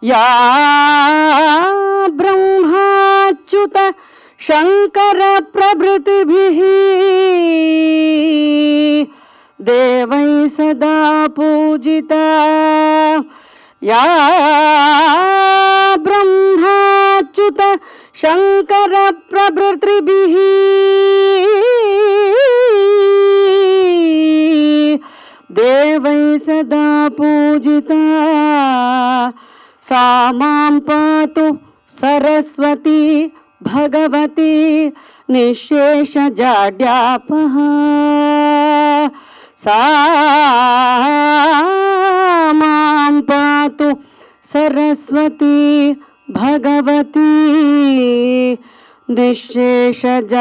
या ब्रह्माच्युत शंकर प्रभृतिभिः देवै सदा पूजिता या ब्रह्माच्युत शंकर प्रभृतिभिः देवै सदा पूजिता सा मां पातु सरस्वती भगवती निःशेषजाड्यापः सा मां पातु सरस्वती भगवती निःशेषजाड्यापः।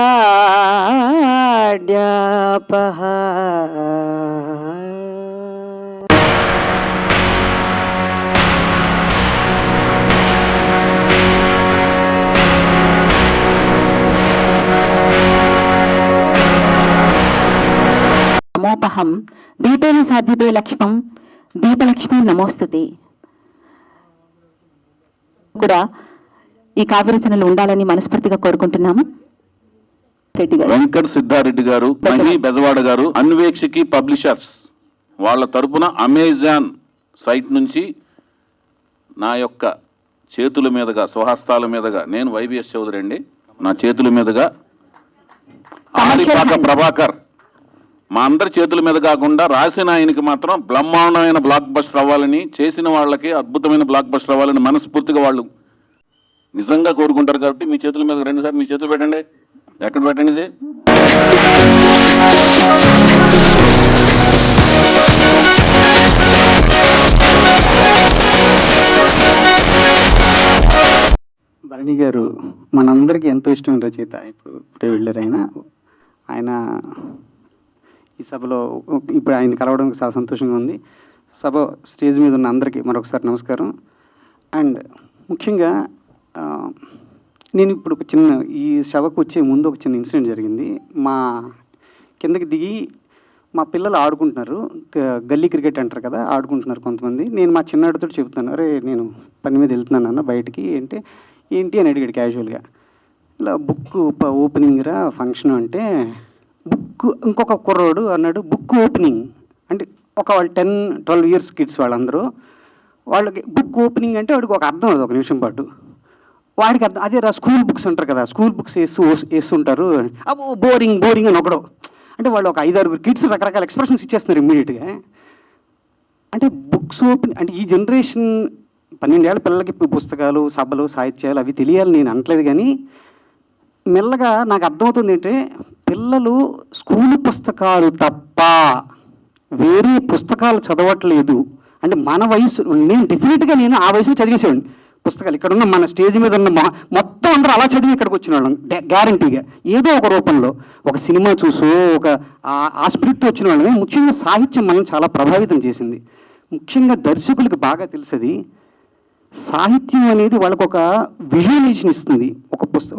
నమోపహం దీపేన సాధ్యతే లక్ష్మం దీపలక్ష్మి నమోస్తుతే కూడా ఈ కావ్యరచనలు ఉండాలని మనస్ఫూర్తిగా కోరుకుంటున్నాము. వెంకట సిద్ధారెడ్డి గారు, మహి బెజవాడ గారు, అన్వేక్షకి పబ్లిషర్స్ వాళ్ళ తరపున అమెజాన్ సైట్ నుంచి నా యొక్క చేతుల మీదుగా స్వహస్తాల మీదుగా నేను వైవిఎస్ చౌదరి అండి, నా చేతుల మీదుగా ఆదిపాక ప్రభాకర్ మా అందరి చేతుల మీద కాకుండా రాసిన ఆయనకి మాత్రం బ్రహ్మాండమైన బ్లాక్ బస్టర్ అవ్వాలని, చేసిన వాళ్ళకి అద్భుతమైన బ్లాక్ బస్టర్ అవ్వాలని మనస్ఫూర్తిగా వాళ్ళు నిజంగా కోరుకుంటారు. కాబట్టి మీ చేతుల మీద రెండు సార్లు మీ చేతులు పెట్టండి. ఎక్కడ పెట్టండి ఇది? భరణి గారు మనందరికీ ఎంతో ఇష్టమైన రచయిత. ఇప్పుడే వెళ్ళారు ఆయన ఈ సభలో. ఇప్పుడు ఆయన కలవడం చాలా సంతోషంగా ఉంది. సభ స్టేజ్ మీద ఉన్న అందరికీ మరొకసారి నమస్కారం. అండ్ ముఖ్యంగా నేను ఇప్పుడు ఒక చిన్న ఈ సభకు వచ్చే ముందు ఒక చిన్న ఇన్సిడెంట్ జరిగింది. మా కిందకి దిగి మా పిల్లలు ఆడుకుంటున్నారు, గల్లీ క్రికెట్ అంటారు కదా, ఆడుకుంటున్నారు కొంతమంది. నేను మా చిన్నాడితో చెబుతున్నాను, అరే నేను పని మీద వెళ్తున్నాను అన్న బయటికి, ఏంటి అని అడిగాడు క్యాజువల్గా. ఇలా బుక్ ఓపెనింగ్ రా ఫంక్షన్ అంటే, బుక్ ఇంకొక కుర్రోడు అన్నాడు బుక్ ఓపెనింగ్ అంటే ఒక వాళ్ళు 10-12 ఇయర్స్ కిడ్స్ వాళ్ళందరూ. వాళ్ళకి బుక్ ఓపెనింగ్ అంటే వాడికి ఒక అర్థం అది ఒక నిమిషం పాటు వాడికి అర్థం. అదే రా స్కూల్ బుక్స్ అంటారు కదా, స్కూల్ బుక్స్ వేస్తుంటారు, అబ్బో బోరింగ్ అని ఒకడు. అంటే వాళ్ళు ఒక 5-6 కిడ్స్ రకరకాల ఎక్స్ప్రెషన్స్ ఇచ్చేస్తున్నారు ఇమ్మీడియట్గా. అంటే బుక్స్ ఓపెన్ అంటే ఈ జనరేషన్ 12 ఏళ్ళ పిల్లలకి పుస్తకాలు, సభలు, సాహిత్యాలు అవి తెలియాలి నేను అనట్లేదు. కానీ మెల్లగా నాకు అర్థమవుతుంది ఏంటంటే పిల్లలు స్కూల్ పుస్తకాలు తప్ప వేరే పుస్తకాలు చదవట్లేదు. అంటే మన వయసు, నేను డెఫినెట్గా నేను ఆ వయసులో చదివేసేవాడిని పుస్తకాలు. ఇక్కడ ఉన్న మన స్టేజ్ మీద ఉన్న మొత్తం అందరూ అలా చదివి ఇక్కడికి వచ్చిన వాళ్ళం గ్యారంటీగా. ఏదో ఒక రూపంలో ఒక సినిమా చూసో ఒక ఆ స్పిరిట్ వచ్చిన వాళ్ళమే. ముఖ్యంగా సాహిత్యం మనం చాలా ప్రభావితం చేసింది. ముఖ్యంగా దర్శకులకు బాగా తెలుసది. సాహిత్యం అనేది వాళ్ళకు ఒక విజువలైజేషన్ ఇస్తుంది.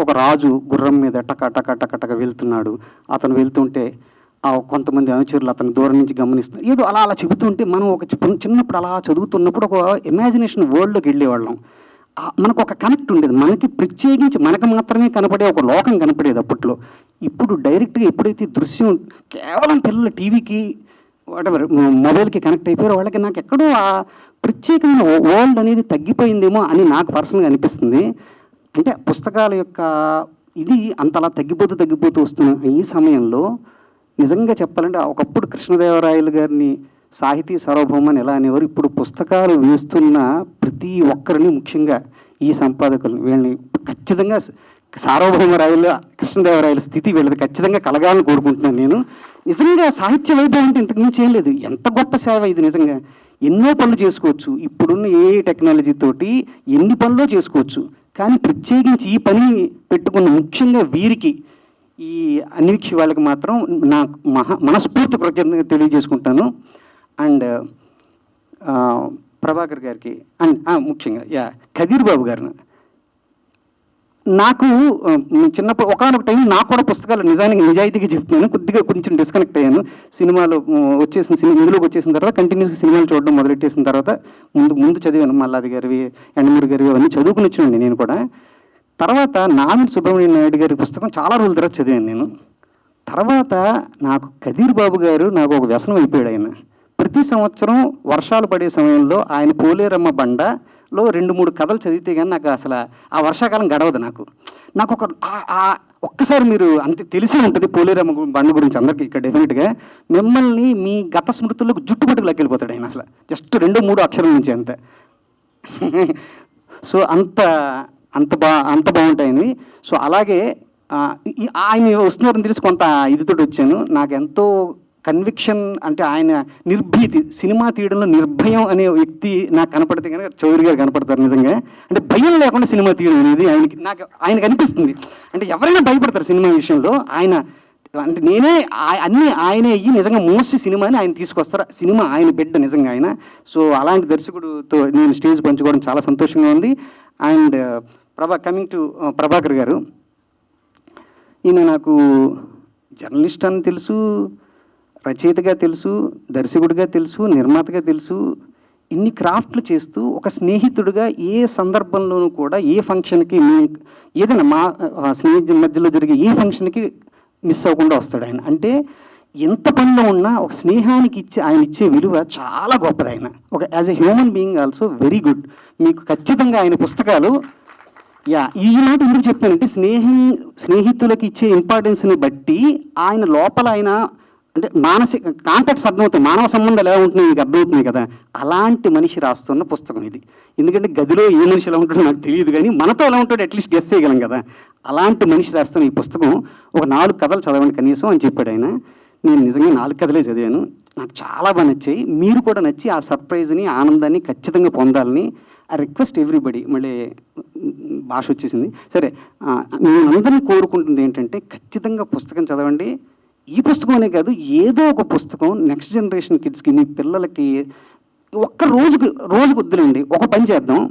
ఒక రాజు గుర్రం మీద టక వెళ్తున్నాడు, అతను వెళ్తుంటే కొంతమంది అనుచరులు అతను దూరం నుంచి గమనిస్తున్నారు, ఏదో అలా చెబుతుంటే మనం ఒక చిన్నప్పుడు అలా చదువుతున్నప్పుడు ఒక ఇమాజినేషన్ వరల్డ్లోకి వెళ్ళేవాళ్ళం. మనకు ఒక కనెక్ట్ ఉండేది, మనకి ప్రత్యేకించి మనకు మాత్రమే కనపడే ఒక లోకం కనపడేది అప్పట్లో. ఇప్పుడు డైరెక్ట్గా ఎప్పుడైతే దృశ్యం కేవలం పిల్లలు టీవీకి వాటెవర్ మొబైల్కి కనెక్ట్ అయిపోయారో వాళ్ళకి నాకు ఎక్కడో ఆ ప్రత్యేకమైన వరల్డ్ అనేది తగ్గిపోయిందేమో అని నాకు పర్సనల్గా అనిపిస్తుంది. అంటే పుస్తకాల యొక్క ఇది అంతలా తగ్గిపోతూ వస్తున్న ఈ సమయంలో నిజంగా చెప్పాలంటే ఒకప్పుడు కృష్ణదేవరాయలు గారిని సాహితీ సార్వభౌమని ఎలా అనేవారు. ఇప్పుడు పుస్తకాలు వేస్తున్న ప్రతి ఒక్కరిని, ముఖ్యంగా ఈ సంపాదకులు, వీళ్ళని ఖచ్చితంగా సార్వభౌమరాయలు కృష్ణదేవరాయల స్థితి వీళ్ళది ఖచ్చితంగా కలగాలని కోరుకుంటున్నాను నేను. నిజంగా సాహిత్య వైభవం అంటే ఇంతకుమించి ఏం లేదు. ఎంత గొప్ప సేవ ఇది. నిజంగా ఎన్నో పనులు చేసుకోవచ్చు, ఇప్పుడున్న ఏ టెక్నాలజీతోటి ఎన్ని పనులు చేసుకోవచ్చు. కానీ ప్రత్యేకించి ఈ పని పెట్టుకున్న ముఖ్యంగా వీరికి, ఈ అన్వీక్ష వాళ్ళకి మాత్రం నా మనస్ఫూర్తి కృతజ్ఞతగా తెలియజేసుకుంటాను. అండ్ ప్రభాకర్ గారికి అండ్ ముఖ్యంగా కదీర్ బాబు గారిని నాకు చిన్నప్పుడు ఒకనొక టైం నాకు కూడా పుస్తకాలు నిజాయితీగా చెప్తున్నాను, కొద్దిగా కొంచెం డిస్కనెక్ట్ అయ్యాను. సినిమాలు వచ్చేసిన ఇందులోకి వచ్చేసిన తర్వాత కంటిన్యూస్గా సినిమాలు చూడడం మొదలెట్టేసిన తర్వాత ముందు చదివాను మల్లాది గారివి, ఎండమూరి గారివి అవన్నీ చదువుకుని వచ్చానండి నేను కూడా. తర్వాత నామిని సుబ్రహ్మణ్యం నాయుడు గారి పుస్తకం చాలా రోజుల తర్వాత చదివాను నేను. తర్వాత నాకు కదీర్ బాబు గారు నాకు ఒక వ్యసనం అయిపోయాడు. ఆయన ప్రతి సంవత్సరం వర్షాలు పడే సమయంలో ఆయన పోలేరమ్మ బండలో 2-3 కథలు చదివితే కానీ నాకు అసలు ఆ వర్షాకాలం గడవదు. నాకు ఒక ఒక్కసారి మీరు అంతే తెలిసే ఉంటుంది పోలేరమ్మ బండ గురించి అందరికీ ఇక్కడ డెఫినెట్గా. మిమ్మల్ని మీ గత స్మృతులకు జుట్టుపట్టుకు లెక్కెళ్ళిపోతాడు ఆయన అసలు, జస్ట్ 2-3 అక్షరం నుంచి అంతే. సో అంత బాగుంటాయని. సో అలాగే ఆయన వస్తున్నారని తెలిసి కొంత ఇదితో వచ్చాను. నాకు ఎంతో కన్విక్షన్, అంటే ఆయన నిర్భీతి, సినిమా తీయడంలో నిర్భయం అనే వ్యక్తి నాకు కనపడితే కనుక చౌదరి గారు కనపడతారు నిజంగా. అంటే భయం లేకుండా సినిమా తీయడం అనేది ఆయనకు అనిపిస్తుంది. అంటే ఎవరైనా భయపడతారు సినిమా విషయంలో, ఆయన అంటే నేనే అన్నీ ఆయనే అయ్యి నిజంగా మోసి సినిమాని ఆయన తీసుకొస్తారు. సినిమా ఆయన బిడ్డ నిజంగా ఆయన. సో అలాంటి దర్శకుడితో నేను స్టేజ్ పంచుకోవడం చాలా సంతోషంగా ఉంది. అండ్ కమింగ్ టు ప్రభాకర్ గారు, ఈయన నాకు జర్నలిస్ట్ అని తెలుసు, రచయితగా తెలుసు, దర్శకుడిగా తెలుసు, నిర్మాతగా తెలుసు. ఇన్ని క్రాఫ్ట్లు చేస్తూ ఒక స్నేహితుడిగా ఏ సందర్భంలోనూ కూడా ఏ ఫంక్షన్కి ఏదైనా మా స్నేహితుల మధ్యలో జరిగే ఏ ఫంక్షన్కి మిస్ అవ్వకుండా వస్తాడు ఆయన. అంటే ఎంత పనిలో ఉన్నా ఒక స్నేహానికి ఆయన ఇచ్చే విలువ చాలా గొప్పది. ఆయన ఒక as a human being also very good. మీకు ఖచ్చితంగా ఆయన పుస్తకాలు ఈ మాట ఎందుకు చెప్తానంటే స్నేహితులకి ఇచ్చే ఇంపార్టెన్స్ని బట్టి ఆయన లోపల ఆయన అంటే మానసిక కాంటాక్ట్స్ అర్థమవుతాయి, మానవ సంబంధాలు ఎలా ఉంటున్నాయి మీకు అర్థమవుతున్నాయి కదా. అలాంటి మనిషి రాస్తున్న పుస్తకం ఇది. ఎందుకంటే గదిలో ఏ మనిషి ఎలా ఉంటాడో నాకు తెలియదు, కానీ మనతో ఎలా ఉంటాడో అట్లీస్ట్ గెస్ చేయగలం కదా. అలాంటి మనిషి రాస్తున్న ఈ పుస్తకం ఒక 4 కథలు చదవండి కనీసం అని చెప్పాడు ఆయన. నేను నిజంగా 4 కథలే చదివాను, నాకు చాలా బాగా నచ్చాయి. మీరు కూడా నచ్చి ఆ సర్ప్రైజ్ని ఆనందాన్ని ఖచ్చితంగా పొందాలని ఐ రిక్వెస్ట్ ఎవ్రీబడి. మళ్ళీ భాష వచ్చేసింది సరే. నేను అందరినీ కోరుకుంటుంది ఏంటంటే ఖచ్చితంగా పుస్తకం చదవండి. ఈ పుస్తకం అనే కాదు, ఏదో ఒక పుస్తకం నెక్స్ట్ జనరేషన్ కిడ్స్కి, మీ పిల్లలకి ఒక్క రోజుకు వద్దులేండి, ఒక పని చేద్దాం,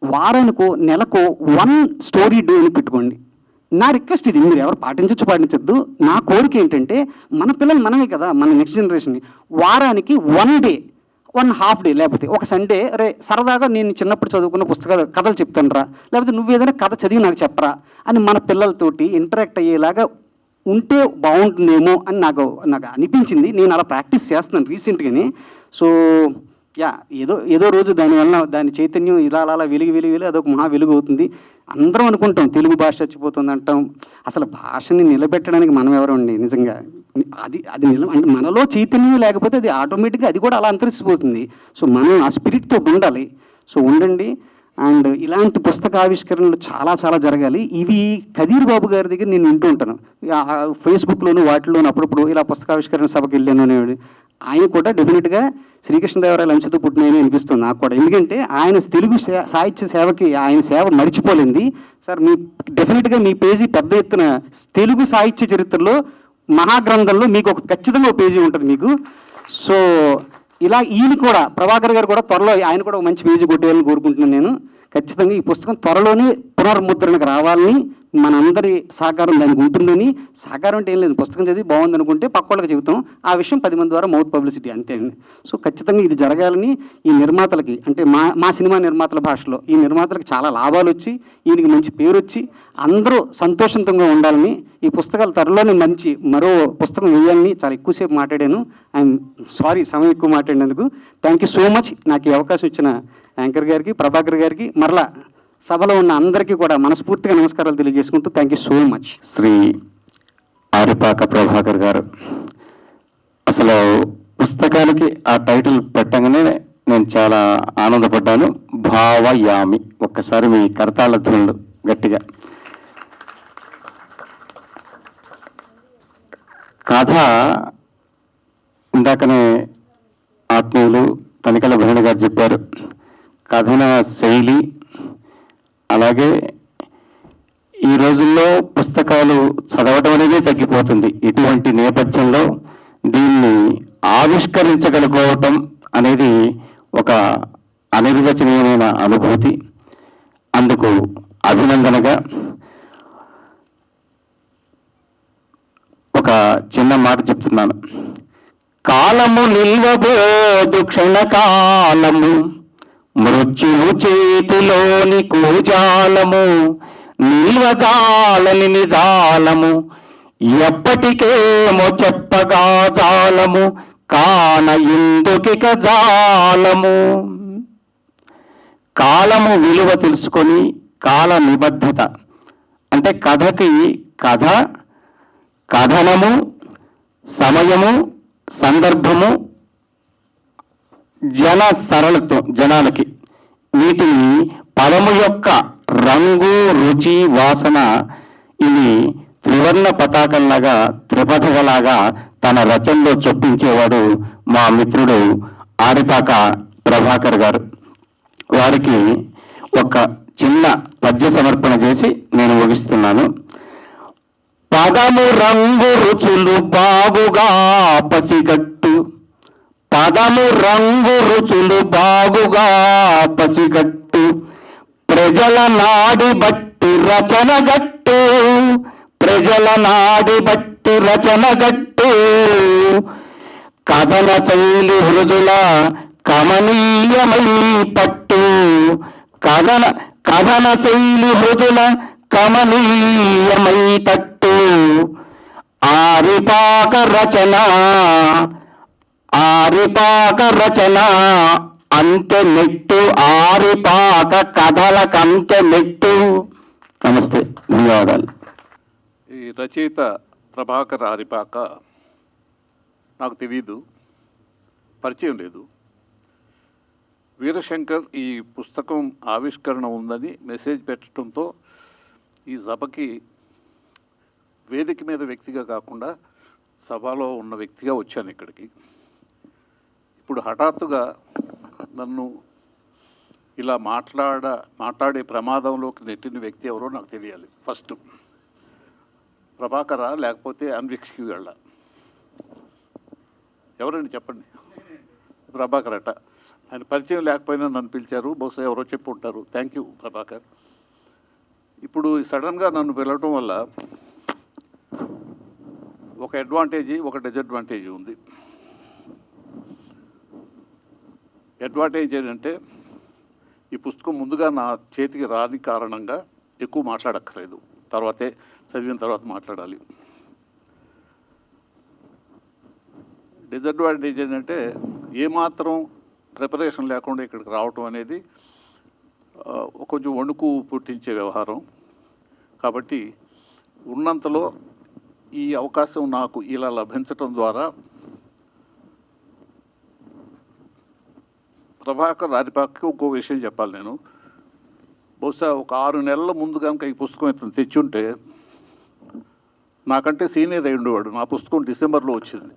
వారానికో నెలకో 1 స్టోరీ డే అని పెట్టుకోండి. నా రిక్వెస్ట్ ఇది, మీరు ఎవరు పాటించొద్దు. నా కోరిక ఏంటంటే మన పిల్లలు మనమే కదా, మన నెక్స్ట్ జనరేషన్ని వారానికి 1 డే, 1.5 డే, లేకపోతే ఒక సండే సరదాగా నేను చిన్నప్పుడు చదువుకున్న కథలు చెప్తాను రా, లేకపోతే నువ్వు ఏదైనా కథ చదివి నాకు చెప్పరా అని మన పిల్లలతోటి ఇంటరాక్ట్ అయ్యేలాగా ఉంటే బాగుంటుందేమో అని నాకు అనిపించింది. నేను అలా ప్రాక్టీస్ చేస్తున్నాను రీసెంట్గానే. సో ఏదో రోజు దానివల్ల దాని చైతన్యం ఇలా వెలుగు అదొక మహా వెలుగు అవుతుంది. అందరం అనుకుంటాం తెలుగు భాష చచ్చిపోతుంది అంటాం. అసలు భాషని నిలబెట్టడానికి మనం ఎవరండి నిజంగా. అది అంటే మనలో చైతన్యం లేకపోతే అది ఆటోమేటిక్గా అది కూడా అలా అంతరిస్తుపోతుంది. సో మనం ఆ స్పిరిట్తో ఉండాలి. సో ఉండండి. అండ్ ఇలాంటి పుస్తకావిష్కరణలు చాలా జరగాలి. ఇవి కదీర్ బాబు గారి దగ్గర నేను వింటూ ఉంటాను, ఫేస్బుక్లోను వాటిలోను అప్పుడప్పుడు ఇలా పుస్తకావిష్కరణ సభకి వెళ్ళాను అనేవాడు. ఆయన కూడా డెఫినెట్గా శ్రీకృష్ణదేవరాయల అంశతో పుట్టినని అనిపిస్తుంది నాకు కూడా. ఎందుకంటే ఆయన తెలుగు సాహిత్య సేవకి ఆయన సేవ మరిచిపోలేంది సార్. డెఫినెట్గా మీ పేజీ పెద్ద ఎత్తున తెలుగు సాహిత్య చరిత్రలో మహాగ్రంథంలో మీకు ఖచ్చితంగా ఒక పేజీ ఉంటుంది మీకు. సో ఇలా ఈయన కూడా ప్రభాకర్ గారు కూడా త్వరలో ఆయన కూడా ఒక మంచి పేజీ కొట్టేయాలని కోరుకుంటున్నాను నేను. ఖచ్చితంగా ఈ పుస్తకం త్వరలోనే పునర్ముద్రణకు రావాలని, మనందరి సహకారం దానికి ఉంటుందని. సహకారం అంటే ఏం లేదు, పుస్తకం చదివి బాగుంది అనుకుంటే పక్క వాళ్ళకి చెబుతాం, ఆ విషయం 10 మంది ద్వారా మౌత్ పబ్లిసిటీ అంతే అండి. సో ఖచ్చితంగా ఇది జరగాలని ఈ నిర్మాతలకి, అంటే మా సినిమా నిర్మాతల భాషలో ఈ నిర్మాతలకు చాలా లాభాలు వచ్చి ఈయనకి మంచి పేరు వచ్చి అందరూ సంతోషంగా ఉండాలని, ఈ పుస్తకాలు త్వరలోనే మరో పుస్తకం వేయాలని. చాలా ఎక్కువసేపు మాట్లాడాను, ఐఎమ్ సారీ సమయం ఎక్కువ మాట్లాడినందుకు. Thank you so much. నాకు ఈ అవకాశం ఇచ్చిన యాంకర్ గారికి, ప్రభాకర్ గారికి, మరలా సభలో ఉన్న అందరికీ కూడా మనస్ఫూర్తిగా నమస్కారాలు తెలియజేసుకుంటూ thank you so much. Shri Aripaka Prabhakar గారు, అసలు పుస్తకానికి ఆ టైటిల్ పెట్టగానే నేను చాలా ఆనందపడ్డాను. భావయామి. ఒక్కసారి మీ కరతాళ ధ్వనులు గట్టిగా. కథ ఇందాకనే ఆత్మీయులు తనికల భరణి గారు చెప్పారు. కథన శైలి, అలాగే ఈ రోజుల్లో పుస్తకాలు చదవటం అనేది తగ్గిపోతుంది. ఇటువంటి నేపథ్యంలో దీన్ని ఆవిష్కరించగలుగుకోవటం అనేది ఒక అనిర్వచనీయమైన అనుభూతి. అందుకు అభినందనగా ఒక చిన్న మాట చెప్తున్నాను. కాలము నిల్వబోదు క్షణకాలము, మృత్యువు చేతిలోని కూజాలము, నిల్వజాలని నిజాలము, ఎప్పటికేమో చెప్పగా జాలము, కాన ఎందుకిక జాలము. కాలము విలువ తెలుసుకొని కాల నిబద్ధత అంటే కథకి కథ, కథనము, సమయము, సందర్భము, జన సరళత్వం, జనాలకి వీటిని పదము యొక్క రంగు, రుచి, వాసన ఇవి త్రివర్ణ పతాకంలాగా, త్రిపథకలాగా తన రచనలో చొప్పించేవాడు మా మిత్రుడు ఆరిపాక ప్రభాకర్ గారు. వారికి ఒక చిన్న పద్య సమర్పణ చేసి నేను ముగిస్తున్నాను. పదము రంగు రుచులు బాగుగా పసిగట్టు, పదము రంగు రుచులు బాగుగా పసిగట్టు, ప్రజల నాడి బట్టి రచన గట్టు, ప్రజల నాడి బట్టి రచన గట్టు, కథన శైలి హృదుల కమనీయమై పట్టు, కథన శైలి హృదుల కమనీయమై తట్టు, ఆరిపాక రచన, ఆరిపాక రచన అంతె నెట్టు, ఆరిపాక కథలకంతె నెట్టు. నమస్తే, ధన్యవాదాలు. ఈ రచయిత ప్రభాకర్ ఆరిపాక నాకు తెలీదు, పరిచయం లేదు. వీరశంకర్ ఈ పుస్తకం ఆవిష్కరణ ఉందని మెసేజ్ పెట్టడంతో ఈ సభకి వేదిక మీద వ్యక్తిగా కాకుండా సభలో ఉన్న వ్యక్తిగా వచ్చాను ఇక్కడికి. ఇప్పుడు హఠాత్తుగా నన్ను ఇలా మాట్లాడే ప్రమాదంలోకి నెట్టిన వ్యక్తి ఎవరో నాకు తెలియాలి. ఫస్ట్ ప్రభాకరా లేకపోతే అన్విక్స్కి వెళ్ళ, ఎవరండి చెప్పండి? ప్రభాకర్ అట. ఆయన పరిచయం లేకపోయినా నన్ను పిలిచారు, బహుశా ఎవరో చెప్పి ఉంటారు. Thank you Prabhakar. ఇప్పుడు సడన్గా నన్ను పిలవటం వల్ల ఒక అడ్వాంటేజీ, ఒక డిసడ్వాంటేజీ ఉంది. అడ్వాంటేజ్ ఏంటంటే ఈ పుస్తకం ముందుగా నా చేతికి రాని కారణంగా ఎక్కువ మాట్లాడక్కర్లేదు, తర్వాతే చదివిన తర్వాత మాట్లాడాలి. డిసడ్వాంటేజ్ ఏంటంటే ఏమాత్రం ప్రిపరేషన్ లేకుండా ఇక్కడికి రావటం అనేది కొంచెం వణుకు పుట్టించే వ్యవహారం. కాబట్టి ఉన్నంతలో ఈ అవకాశం నాకు ఇలా లభించటం ద్వారా ప్రభాకర్ ఆరిపాకకి ఇంకో విషయం చెప్పాలి. నేను బహుశా ఒక 6 నెలల ముందు కనుక ఈ పుస్తకం ఇతను తెచ్చుంటే నాకంటే సీనియర్ అయి ఉండేవాడు. నా పుస్తకం డిసెంబర్లో వచ్చింది.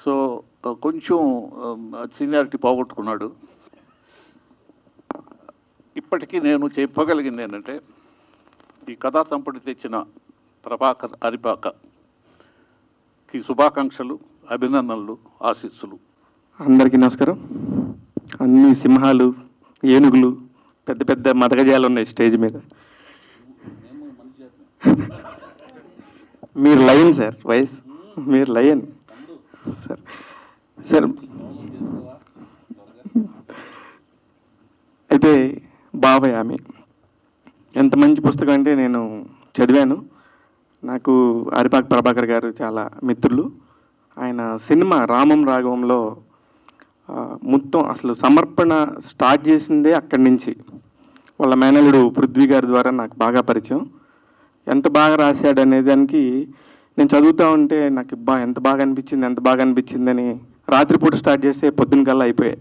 సో కొంచెం సీనియారిటీ పోగొట్టుకున్నాడు. ఇప్పటికీ నేను చెప్పగలిగింది ఏంటంటే ఈ కథా సంపద తెచ్చిన ప్రభాకర్ ఆరిపాకకి శుభాకాంక్షలు, అభినందనలు, ఆశీస్సులు. అందరికీ నమస్కారం. అన్ని సింహాలు, ఏనుగులు, పెద్ద పెద్ద మదగజాలు ఉన్నాయి స్టేజ్ మీద. మీరు లయన్ సార్, వైస్ మీరు లయన్ సార్. సార్ అయితే బాబాయ్ ఆమె ఎంత మంచి పుస్తకం అంటే నేను చదివాను. నాకు ఆరిపాక ప్రభాకర్ గారు చాలా మిత్రులు. ఆయన సినిమా రామం రాఘవంలో మొత్తం అసలు సమర్పణ స్టార్ట్ చేసిందే అక్కడి నుంచి. వాళ్ళ మేనలుడు పృథ్వీ గారి ద్వారా నాకు బాగా పరిచయం. ఎంత బాగా రాశాడు అనే దానికి నేను చదువుతూ ఉంటే నాకు ఎంత బాగా అనిపించిందని రాత్రిపూట స్టార్ట్ చేస్తే పొద్దున్న కల్లా అయిపోయాయి.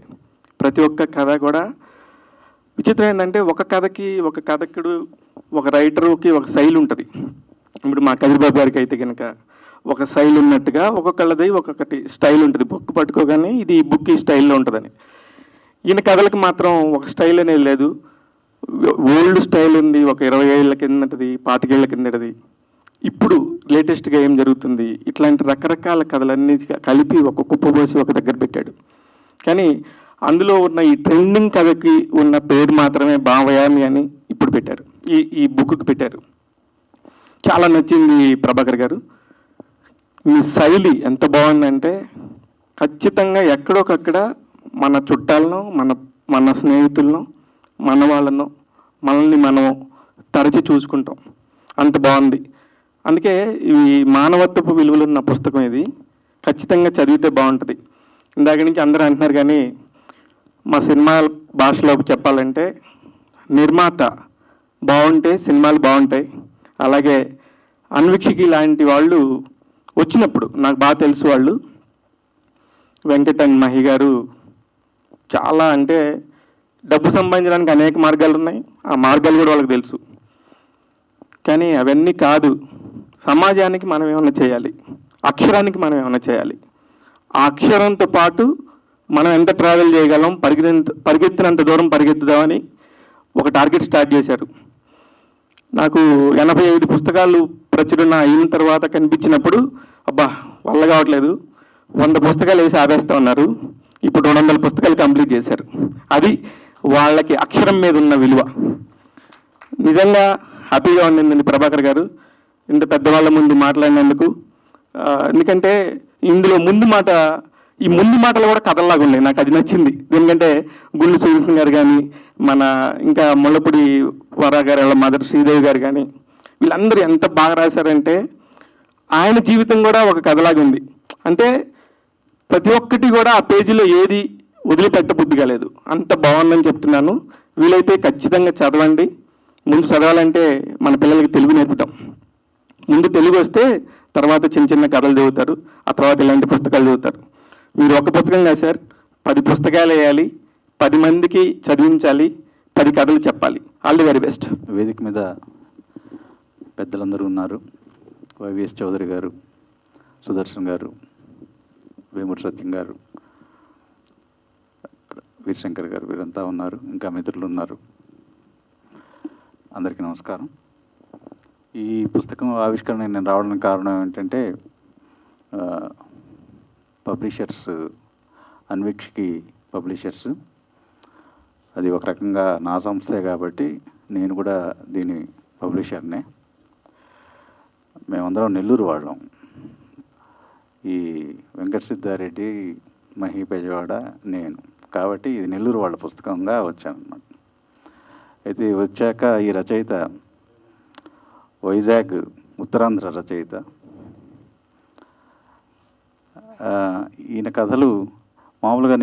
ప్రతి ఒక్క కథ కూడా విచిత్రం ఏంటంటే ఒక కథకి ఒక కథకుడు, ఒక రైటరుకి ఒక శైలి ఉంటుంది. ఇప్పుడు మా కదిరిబాబు గారికి అయితే కనుక ఒక శైలి ఉన్నట్టుగా ఒక్కొక్కళ్ళది ఒక్కొక్కటి స్టైల్ ఉంటుంది. బుక్ పట్టుకోగానే ఇది ఈ బుక్ ఈ స్టైల్లో ఉంటుందని. ఈయన కథలకు మాత్రం ఒక స్టైల్ అనేది లేదు. ఓల్డ్ స్టైల్ ఉంది, ఒక 20 ఏళ్ళ కిందటిది, 25 ఏళ్ళ కిందటిది, ఇప్పుడు లేటెస్ట్గా ఏం జరుగుతుంది, ఇట్లాంటి రకరకాల కథలన్నీ కలిపి ఒక కుప్పబోసి ఒక దగ్గర పెట్టాడు. కానీ అందులో ఉన్న ఈ ట్రెండింగ్ కథకి ఉన్న పేరు మాత్రమే భావయామి అని ఇప్పుడు పెట్టారు, ఈ బుక్కి పెట్టారు. చాలా నచ్చింది ప్రభాకర్ గారు. మీ శైలి ఎంత బాగుందంటే ఖచ్చితంగా ఎక్కడొకక్కడ మన చుట్టాలను, మన స్నేహితులను, మన వాళ్ళను, మనల్ని మనం తరచి చూసుకుంటాం. అంత బాగుంది. అందుకే ఇవి మానవత్వపు విలువలు ఉన్న పుస్తకం. ఇది ఖచ్చితంగా చదివితే బాగుంటుంది. ఇందాక నుంచి అందరూ అంటున్నారు, కానీ మా సినిమా భాషలో చెప్పాలంటే నిర్మాత బాగుంటే సినిమాలు బాగుంటాయి. అలాగే అన్వీక్షకి లాంటి వాళ్ళు వచ్చినప్పుడు నాకు బాగా తెలుసు. వాళ్ళు వెంకట్ అండ్ మహి గారు చాలా, అంటే డబ్బు సంపాదించడానికి అనేక మార్గాలు ఉన్నాయి. ఆ మార్గాలు కూడా వాళ్ళకి తెలుసు. కానీ అవన్నీ కాదు, సమాజానికి మనం ఏమైనా చేయాలి, అక్షరానికి మనం ఏమైనా చేయాలి. ఆ అక్షరంతో పాటు మనం ఎంత ట్రావెల్ చేయగలం, పరిగెత్తినంత దూరం పరిగెత్తుదామని ఒక టార్గెట్ స్టార్ట్ చేశారు. నాకు 85 పుస్తకాలు ప్రచురణ అయిన తర్వాత కనిపించినప్పుడు అబ్బా వల్ల కావట్లేదు, 100 పుస్తకాలు వేసి ఆపేస్తా ఉన్నారు. ఇప్పుడు 200 పుస్తకాలు కంప్లీట్ చేశారు. అది వాళ్ళకి అక్షరం మీద ఉన్న విలువ. నిజంగా హ్యాపీగా ఉండిందండి ప్రభాకర్ గారు ఇంత పెద్దవాళ్ళ ముందు మాట్లాడినందుకు. ఎందుకంటే ఇందులో ఈ ముందు మాటలు కూడా కథల్లాగా ఉన్నాయి. నాకు అది నచ్చింది. ఎందుకంటే గుళ్ళు శ్రీకృష్ణ గారు కానీ, మన ఇంకా ముళ్ళపూడి వరా గారు, వాళ్ళ మదర్ శ్రీదేవి గారు కానీ, వీళ్ళందరూ ఎంత బాగా రాశారంటే ఆయన జీవితం కూడా ఒక కథలాగా ఉంది. అంటే ప్రతి ఒక్కటి కూడా ఆ పేజీలో ఏది వదిలిపెట్టబుద్ధి కాలేదు. అంత బాగుందని చెప్తున్నాను. వీలైతే ఖచ్చితంగా చదవండి. ముందు చదవాలంటే మన పిల్లలకి తెలుగు నేర్పుతాం. ముందు తెలుగు వస్తే తర్వాత చిన్న చిన్న కథలు చదువుతారు, ఆ తర్వాత ఇలాంటి పుస్తకాలు చదువుతారు. మీరు ఒక పుస్తకం కాదు సార్, 10 పుస్తకాలు వేయాలి, 10 మందికి చదివించాలి, 10 కథలు చెప్పాలి. All the very best. వేదిక మీద పెద్దలందరూ ఉన్నారు. వైవిఎస్ చౌదరి గారు, సుదర్శన్ గారు, వేమూరి సత్యం గారు, వీరశంకర్ గారు, వీరంతా ఉన్నారు. ఇంకా మిత్రులు ఉన్నారు. అందరికీ నమస్కారం. ఈ పుస్తకం ఆవిష్కరణ నేను రావడానికి కారణం ఏంటంటే, పబ్లిషర్స్ అన్వీక్షకి పబ్లిషర్స్, అది ఒక రకంగా నా సంస్థే కాబట్టి నేను కూడా దీని పబ్లిషర్నే. మేమందరం నెల్లూరు వాళ్ళం. ఈ వెంకట సిద్ధారెడ్డి, మహి బెజవాడ, నేను, కాబట్టి ఇది నెల్లూరు వాళ్ళ పుస్తకంగా వచ్చానన్నమాట. అయితే వచ్చాక ఈ రచయిత వైజాగ్ ఉత్తరాంధ్ర రచయిత. ఈయన కథలు మామూలుగా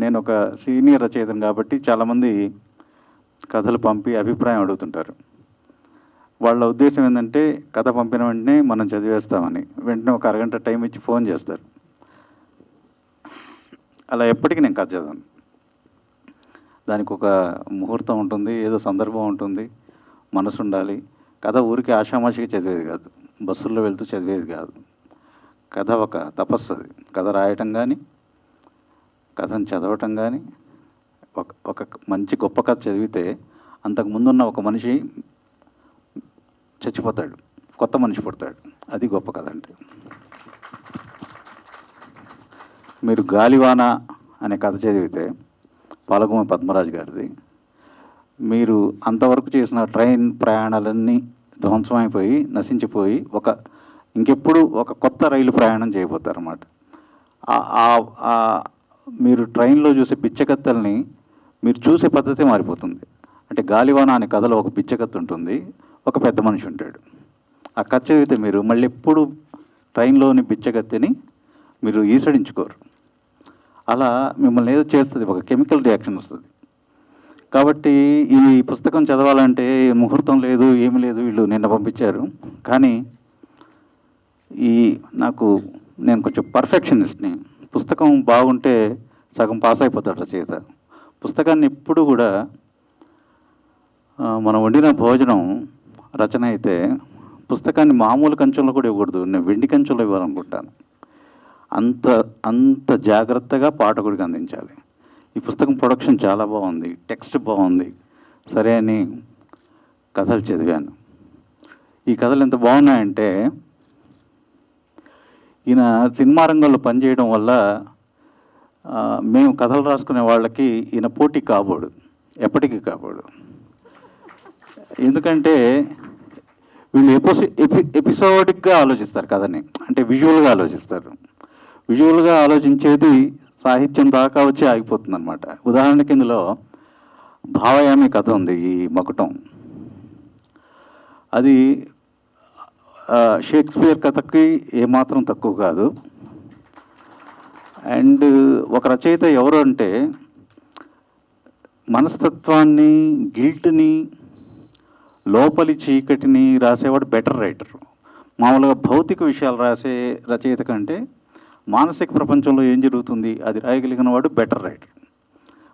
నేను ఒక సీనియర్ రచయితను కాబట్టి చాలామంది కథలు పంపి అభిప్రాయం అడుగుతుంటారు. వాళ్ళ ఉద్దేశం ఏంటంటే కథ పంపిన వెంటనే మనం చదివేస్తామని. వెంటనే ఒక అరగంట టైం ఇచ్చి ఫోన్ చేస్తారు. అలా ఎప్పటికీ నేను కథ చదవను. దానికి ఒక ముహూర్తం ఉంటుంది, ఏదో సందర్భం ఉంటుంది, మనసు ఉండాలి. కథ ఊరికి ఆషామాషిగా చదివేది కాదు, బస్సుల్లో వెళ్తూ చదివేది కాదు. కథ ఒక తపస్సు. అది కథ రాయటం కానీ, కథను చదవటం కానీ, ఒక మంచి గొప్ప కథ చదివితే అంతకుముందున్న ఒక మనిషి చచ్చిపోతాడు, కొత్త మనిషి పుడతాడు. అది గొప్ప కథ అంటే. మీరు గాలివాన అనే కథ చదివితే పాలగుమ పద్మరాజు గారిది, మీరు అంతవరకు చేసిన ట్రైన్ ప్రయాణాలన్నీ ధ్వంసమైపోయి నశించిపోయి ఇంకెప్పుడు ఒక కొత్త రైలు ప్రయాణం చేయబోతారన్నమాట. మీరు ట్రైన్లో చూసే పిచ్చకత్తల్ని మీరు చూసే పద్ధతి మారిపోతుంది. అంటే గాలివాన అనే కథలో ఒక పిచ్చకత్త ఉంటుంది, ఒక పెద్ద మనిషి ఉంటాడు. ఆ కథ చదివితే మీరు మళ్ళీ ఎప్పుడు ట్రైన్లోని పిచ్చకత్తిని మీరు ఈసడించుకోరు. అలా మిమ్మల్ని ఏదో చేస్తుంది, ఒక కెమికల్ రియాక్షన్ వస్తుంది. కాబట్టి ఈ పుస్తకం చదవాలంటే ముహూర్తం లేదు, ఏమి లేదు. వీళ్ళు నిన్న పంపించారు. కానీ నేను కొంచెం పర్ఫెక్షనిస్ట్ని. పుస్తకం బాగుంటే సగం పాస్ అయిపోతాడు రచయిత. పుస్తకాన్ని ఎప్పుడు కూడా మనం వండిన భోజనం రచన అయితే పుస్తకాన్ని మామూలు కంచంలో కూడా ఇవ్వకూడదు, నేను వెండి కంచంలో ఇవ్వాలనుకుంటాను. అంత జాగ్రత్తగా పాఠకుడికి అందించాలి. ఈ పుస్తకం ప్రొడక్షన్ చాలా బాగుంది, టెక్స్ట్ బాగుంది. సరే అని కథలు చదివాను. ఈ కథలు ఎంత బాగున్నాయంటే, ఈయన సినిమా రంగంలో పనిచేయడం వల్ల మేము కథలు రాసుకునే వాళ్ళకి ఈయన పోటీ కాబోడు, ఎప్పటికీ కాబోడు. ఎందుకంటే వీళ్ళు ఎపిసోడిక్గా ఆలోచిస్తారు కథని, అంటే విజువల్గా ఆలోచిస్తారు. విజువల్గా ఆలోచించేది సాహిత్యం దాకా వచ్చి ఆగిపోతుంది అనమాట. ఉదాహరణకి ఇందులో భావయామి కథ ఉంది, ఈ మకుటం. అది షేక్స్పియర్ కథకి ఏమాత్రం తక్కువ కాదు. అండ్ ఒక రచయిత ఎవరు అంటే మనస్తత్వాన్ని, గిల్ట్ని, లోపలి చీకటిని రాసేవాడు బెటర్ రైటర్. మామూలుగా భౌతిక విషయాలు రాసే రచయిత కంటే మానసిక ప్రపంచంలో ఏం జరుగుతుంది అది రాయగలిగిన వాడు బెటర్ రైటర్.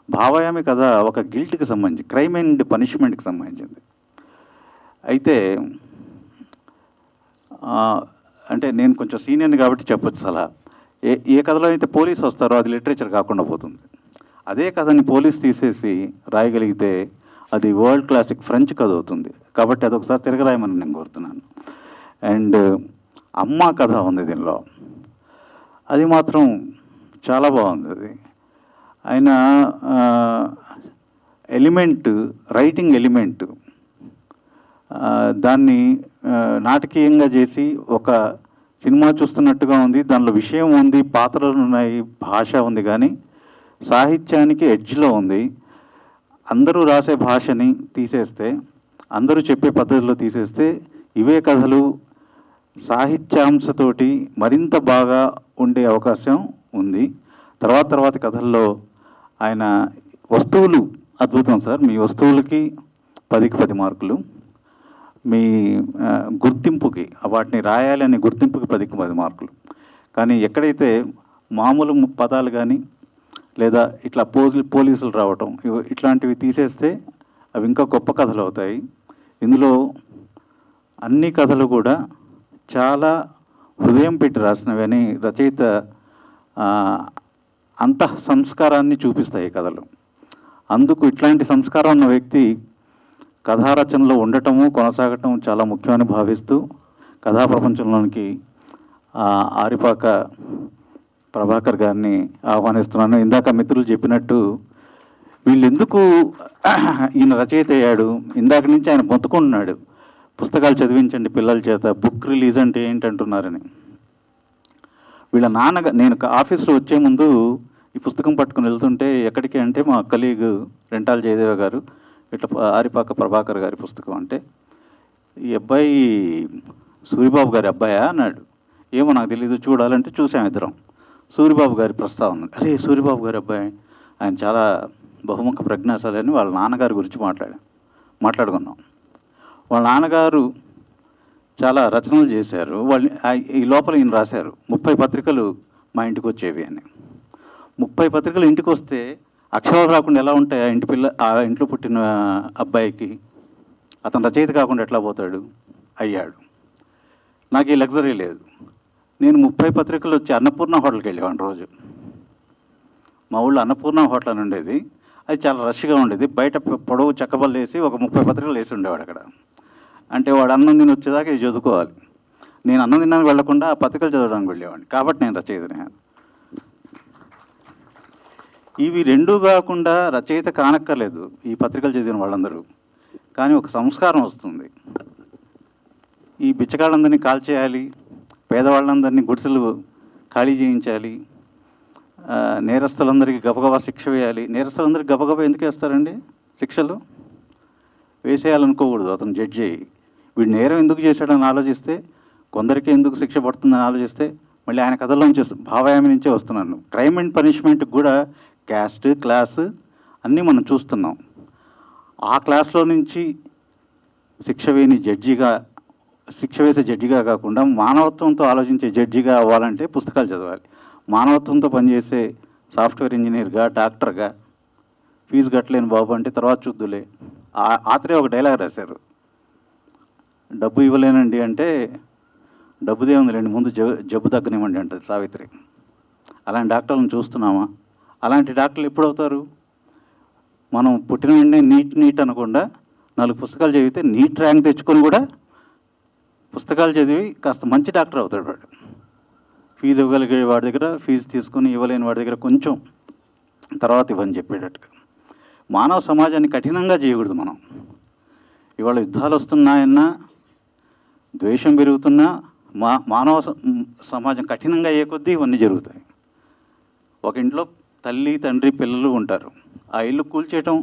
భావయామి కథ ఒక గిల్ట్కి సంబంధించి, క్రైమ్ అండ్ పనిష్మెంట్కి సంబంధించింది. అయితే అంటే నేను కొంచెం సీనియర్ని కాబట్టి చెప్పొచ్చు సలహా. ఏ కథలో అయితే పోలీసు వస్తారో అది లిటరేచర్ కాకుండా పోతుంది. అదే కథని పోలీస్ తీసేసి రాయగలిగితే అది వరల్డ్ క్లాసిక్ ఫ్రెంచ్ కథ అవుతుంది. కాబట్టి అదొకసారి తిరగరాయమని నేను కోరుతున్నాను. అండ్ అమ్మ కథ ఉంది దీనిలో, అది మాత్రం చాలా బాగుంది. అది ఆయన ఎలిమెంట్, రైటింగ్ ఎలిమెంట్, దాన్ని నాటకీయంగా చేసి ఒక సినిమా చూస్తున్నట్టుగా ఉంది. దానిలో విషయం ఉంది, పాత్రలు ఉన్నాయి, భాష ఉంది, కానీ సాహిత్యానికి ఎడ్జ్లో ఉంది. అందరూ రాసే భాషని తీసేస్తే, అందరూ చెప్పే పద్ధతిలో తీసేస్తే ఇవే కథలు సాహిత్యాంశతోటి మరింత బాగా ఉండే అవకాశం ఉంది. తర్వాత కథల్లో ఆయన వస్తువులు అద్భుతం సార్. మీ వస్తువులకి 10కి 10 మార్కులు. మీ గుర్తింపుకి, వాటిని రాయాలనే గుర్తింపుకి 10కి 10 మార్కులు. కానీ ఎక్కడైతే మామూలు పదాలు కానీ లేదా ఇట్లా పోలీసులు రావటం ఇట్లాంటివి తీసేస్తే అవి ఇంకా గొప్ప కథలు అవుతాయి. ఇందులో అన్ని కథలు కూడా చాలా హృదయం పెట్టి రాసినవని రచయిత అంతః సంస్కారాన్ని చూపిస్తాయి కథలు. అందుకు ఇట్లాంటి సంస్కారం ఉన్న వ్యక్తి కథారచనలో ఉండటము, కొనసాగటం చాలా ముఖ్యమని భావిస్తూ కథా ప్రపంచంలోనికి ఆరిపాక ప్రభాకర్ గారిని ఆహ్వానిస్తున్నాను. ఇందాక మిత్రులు చెప్పినట్టు వీళ్ళు ఎందుకు ఈయన రచయిత అయ్యాడు, ఇందాక నుంచి ఆయన మొత్తుకుంటున్నాడు పుస్తకాలు చదివించండి పిల్లల చేత, బుక్ రిలీజ్ అంటే ఏంటంటున్నారని. వీళ్ళ నేను ఆఫీస్లో వచ్చే ముందు ఈ పుస్తకం పట్టుకుని వెళ్తుంటే ఎక్కడికి అంటే మా కలీగ్ రెంటాల జయదేవ గారు ఇట్లా ఆరిపాక ప్రభాకర్ గారి పుస్తకం అంటే, ఈ అబ్బాయి సూరిబాబు గారి అబ్బాయా అన్నాడు. ఏమో నాకు తెలీదు, చూడాలంటే చూసాం ఇద్దరం. సూరిబాబు గారి ప్రస్తావన, అరే సూరిబాబు గారి అబ్బాయి, ఆయన చాలా బహుముఖ ప్రజ్ఞాశాలి అని వాళ్ళ నాన్నగారి గురించి మాట్లాడుకున్నాం. వాళ్ళ నాన్నగారు చాలా రచనలు చేశారు. వాళ్ళు ఈ లోపల ఈయన రాశారు 30 పత్రికలు మా ఇంటికి వచ్చేవి అని. 30 పత్రికలు ఇంటికి వస్తే అక్షరాలు రాకుండా ఎలా ఉంటాయి ఆ ఇంట్లో పుట్టిన అబ్బాయికి? అతను రచయిత కాకుండా ఎట్లా పోతాడు? అయ్యాడు. నాకు ఈ లగ్జరీ లేదు. నేను 30 పత్రికలు వచ్చి అన్నపూర్ణ హోటల్కి వెళ్ళేవాడిని రోజు. మా ఊళ్ళో అన్నపూర్ణ హోటల్ అని ఉండేది. అది చాలా రష్గా ఉండేది. బయట పొడవు చెక్కబళ్ళు వేసి ఒక 30 పత్రికలు వేసి ఉండేవాడు అక్కడ. అంటే వాడు అన్నం తిని వచ్చేదాకా ఇది చదువుకోవాలి. నేను అన్నం తినడానికి వెళ్లకుండా ఆ పత్రికలు చదవడానికి వెళ్ళేవాడిని. కాబట్టి నేను రచయితనే. ఇవి రెండూ కాకుండా రచయిత కానక్కర్లేదు ఈ పత్రికలు చదివిన వాళ్ళందరూ. కానీ ఒక సంస్కారం వస్తుంది. ఈ బిచ్చగాళ్ళందరినీ కాల్చేయాలి, పేదవాళ్ళందరినీ గుడిసెలు ఖాళీ చేయించాలి, నేరస్తులందరికీ గబగబా శిక్ష వేయాలి. నేరస్తులందరికీ గబగబా ఎందుకు వేస్తారండి శిక్షలు? వేసేయాలనుకోకూడదు. అతను జడ్జి అయ్యి వీడు నేరం ఎందుకు చేశాడని ఆలోచిస్తే, కొందరికి ఎందుకు శిక్ష పడుతుందని ఆలోచిస్తే మళ్ళీ ఆయన కథల్లోంచి భావయామి నుంచే వస్తున్నాను. క్రైమ్ అండ్ పనిష్మెంట్కి కూడా క్యాస్ట్, క్లాస్ అన్నీ మనం చూస్తున్నాం. ఆ క్లాస్లో నుంచి శిక్ష వేసే జడ్జిగా కాకుండా మానవత్వంతో ఆలోచించే జడ్జిగా అవ్వాలంటే పుస్తకాలు చదవాలి. మానవత్వంతో పనిచేసే సాఫ్ట్వేర్ ఇంజనీర్గా, డాక్టర్గా ఫీజు కట్టలేని బాబు అంటే తర్వాత చూద్దులే. ఆత్రే ఒక డైలాగ్ రాశారు, డబ్బు ఇవ్వలేనండి అంటే డబ్బుదే ఉందిలేండి, ముందు జబ్బు తగ్గనివ్వండి అంటది సావిత్రి. అలాంటి డాక్టర్లను చూస్తున్నామా? అలాంటి డాక్టర్లు ఎప్పుడు అవుతారు? మనం పుట్టిన వెంటనే నీట్ అనకుండా 4 పుస్తకాలు చదివితే నీట్ ర్యాంక్ తెచ్చుకొని కూడా పుస్తకాలు చదివి కాస్త మంచి డాక్టర్ అవుతాడు వాడు. ఫీజు ఇవ్వగలిగే వాడి దగ్గర ఫీజు తీసుకుని, ఇవ్వలేని వాడి దగ్గర కొంచెం తర్వాత ఇవ్వని చెప్పేటట్టుగా. మానవ సమాజాన్ని కఠినంగా చేయకూడదు మనం. ఇవాళ యుద్ధాలు వస్తున్నాయన్నా, ద్వేషం పెరుగుతున్నా, మానవ సమాజం కఠినంగా అయ్యే కొద్దీ ఇవన్నీ జరుగుతాయి. ఒక ఇంట్లో తల్లి, తండ్రి, పిల్లలు ఉంటారు. ఆ ఇల్లు కూల్చేయటం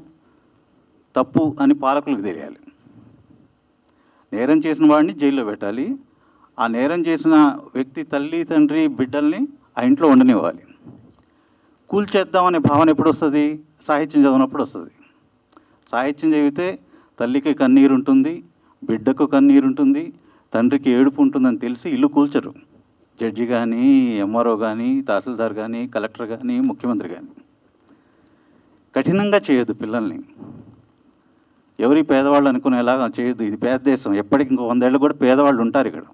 తప్పు అని పాలకులకు తెలియాలి. నేరం చేసిన వాడిని జైల్లో పెట్టాలి. ఆ నేరం చేసిన వ్యక్తి తల్లి, తండ్రి, బిడ్డల్ని ఆ ఇంట్లో ఉండనివ్వాలి. కూల్చేద్దామనే భావన ఎప్పుడు వస్తుంది? సాహిత్యం చదివినప్పుడు వస్తుంది. సాహిత్యం చదివితే తల్లికి కన్నీరు ఉంటుంది, బిడ్డకు కన్నీరు ఉంటుంది, తండ్రికి ఏడుపు ఉంటుందని తెలిసి ఇల్లు కూల్చరు. జడ్జి కానీ, ఎంఆర్ఓ కానీ, తహసీల్దార్ కానీ, కలెక్టర్ కానీ, ముఖ్యమంత్రి కానీ. కఠినంగా చేయొద్దు పిల్లల్ని. ఎవరి పేదవాళ్ళు అనుకునేలాగా చేయొద్దు. ఇది పేద దేశం. ఎప్పటికి ఇంకో 100 ఏళ్ళు కూడా పేదవాళ్ళు ఉంటారు ఇక్కడ.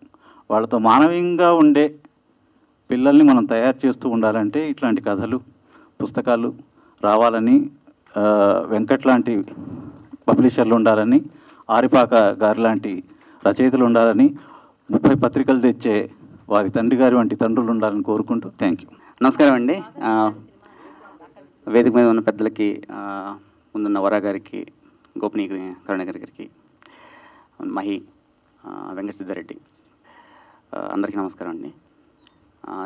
వాళ్ళతో మానవీయంగా ఉండే పిల్లల్ని మనం తయారు చేస్తూ ఉండాలంటే ఇట్లాంటి కథలు, పుస్తకాలు రావాలని, వెంకట్ లాంటి పబ్లిషర్లు ఉండాలని, ఆరిపాక గారి లాంటి రచయితలు ఉండాలని, 30 పత్రికలు తెచ్చే వారి తండ్రి గారి వంటి తండ్రులు ఉండాలని కోరుకుంటూ థ్యాంక్ యూ. నమస్కారం అండి. వేదిక మీద ఉన్న పెద్దలకి, ముందున్న వరా గారికి, గోపినీ కరుణాకర్ గారికి, మహి, వెంకట సిద్ధారెడ్డి, అందరికీ నమస్కారం అండి.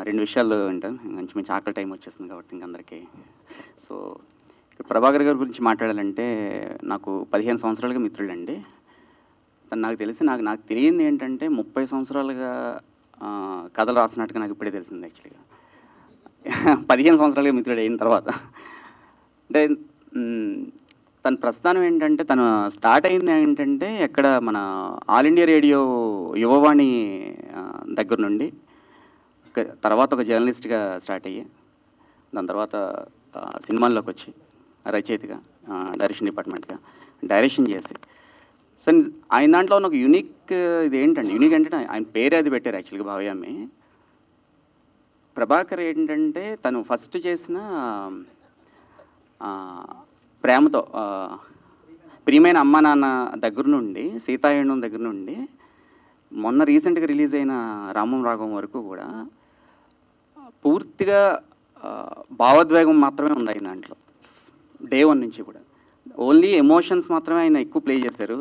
2 విషయాలు వింటాను. మంచి ఆకలి టైం వచ్చేస్తుంది కాబట్టి ఇంకందరికీ. సో ప్రభాకర్ గారి గురించి మాట్లాడాలంటే నాకు 15 సంవత్సరాలుగా మిత్రుడండి. తను నాకు తెలిసి నాకు తెలియంది ఏంటంటే 30 సంవత్సరాలుగా కథలు రాసినట్టుగా నాకు ఇప్పుడే తెలిసింది. యాక్చువల్గా 15 సంవత్సరాలుగా మిత్రుడు అయిన తర్వాత అంటే తన ప్రస్థానం ఏంటంటే, తను స్టార్ట్ అయింది ఏంటంటే ఎక్కడ మన ఆల్ ఇండియా రేడియో యువవాణి దగ్గర నుండి, తర్వాత ఒక జర్నలిస్ట్గా స్టార్ట్ అయ్యి, దాని తర్వాత సినిమాల్లోకి వచ్చి రచయితగా, డైరెక్షన్ డిపార్ట్మెంట్గా డైరెక్షన్ చేసి, సో ఆయన దాంట్లో ఉన్న ఒక యూనిక్ ఇది ఏంటంటే, యూనిక్ అంటే ఆయన పేరే అది పెట్టారు యాక్చువల్గా, భావయామి. ప్రభాకర్ ఏంటంటే తను ఫస్ట్ చేసిన ప్రేమతో, ప్రియమైన అమ్మా నాన్న దగ్గర నుండి, సీతాయణం దగ్గర నుండి, మొన్న రీసెంట్గా రిలీజ్ అయిన రామం రాఘవం వరకు కూడా పూర్తిగా భావోద్వేగం మాత్రమే ఉంది ఆయన దాంట్లో. డే 1 నుంచి కూడా ఓన్లీ ఎమోషన్స్ మాత్రమే ఆయన ఎక్కువ ప్లే చేశారు.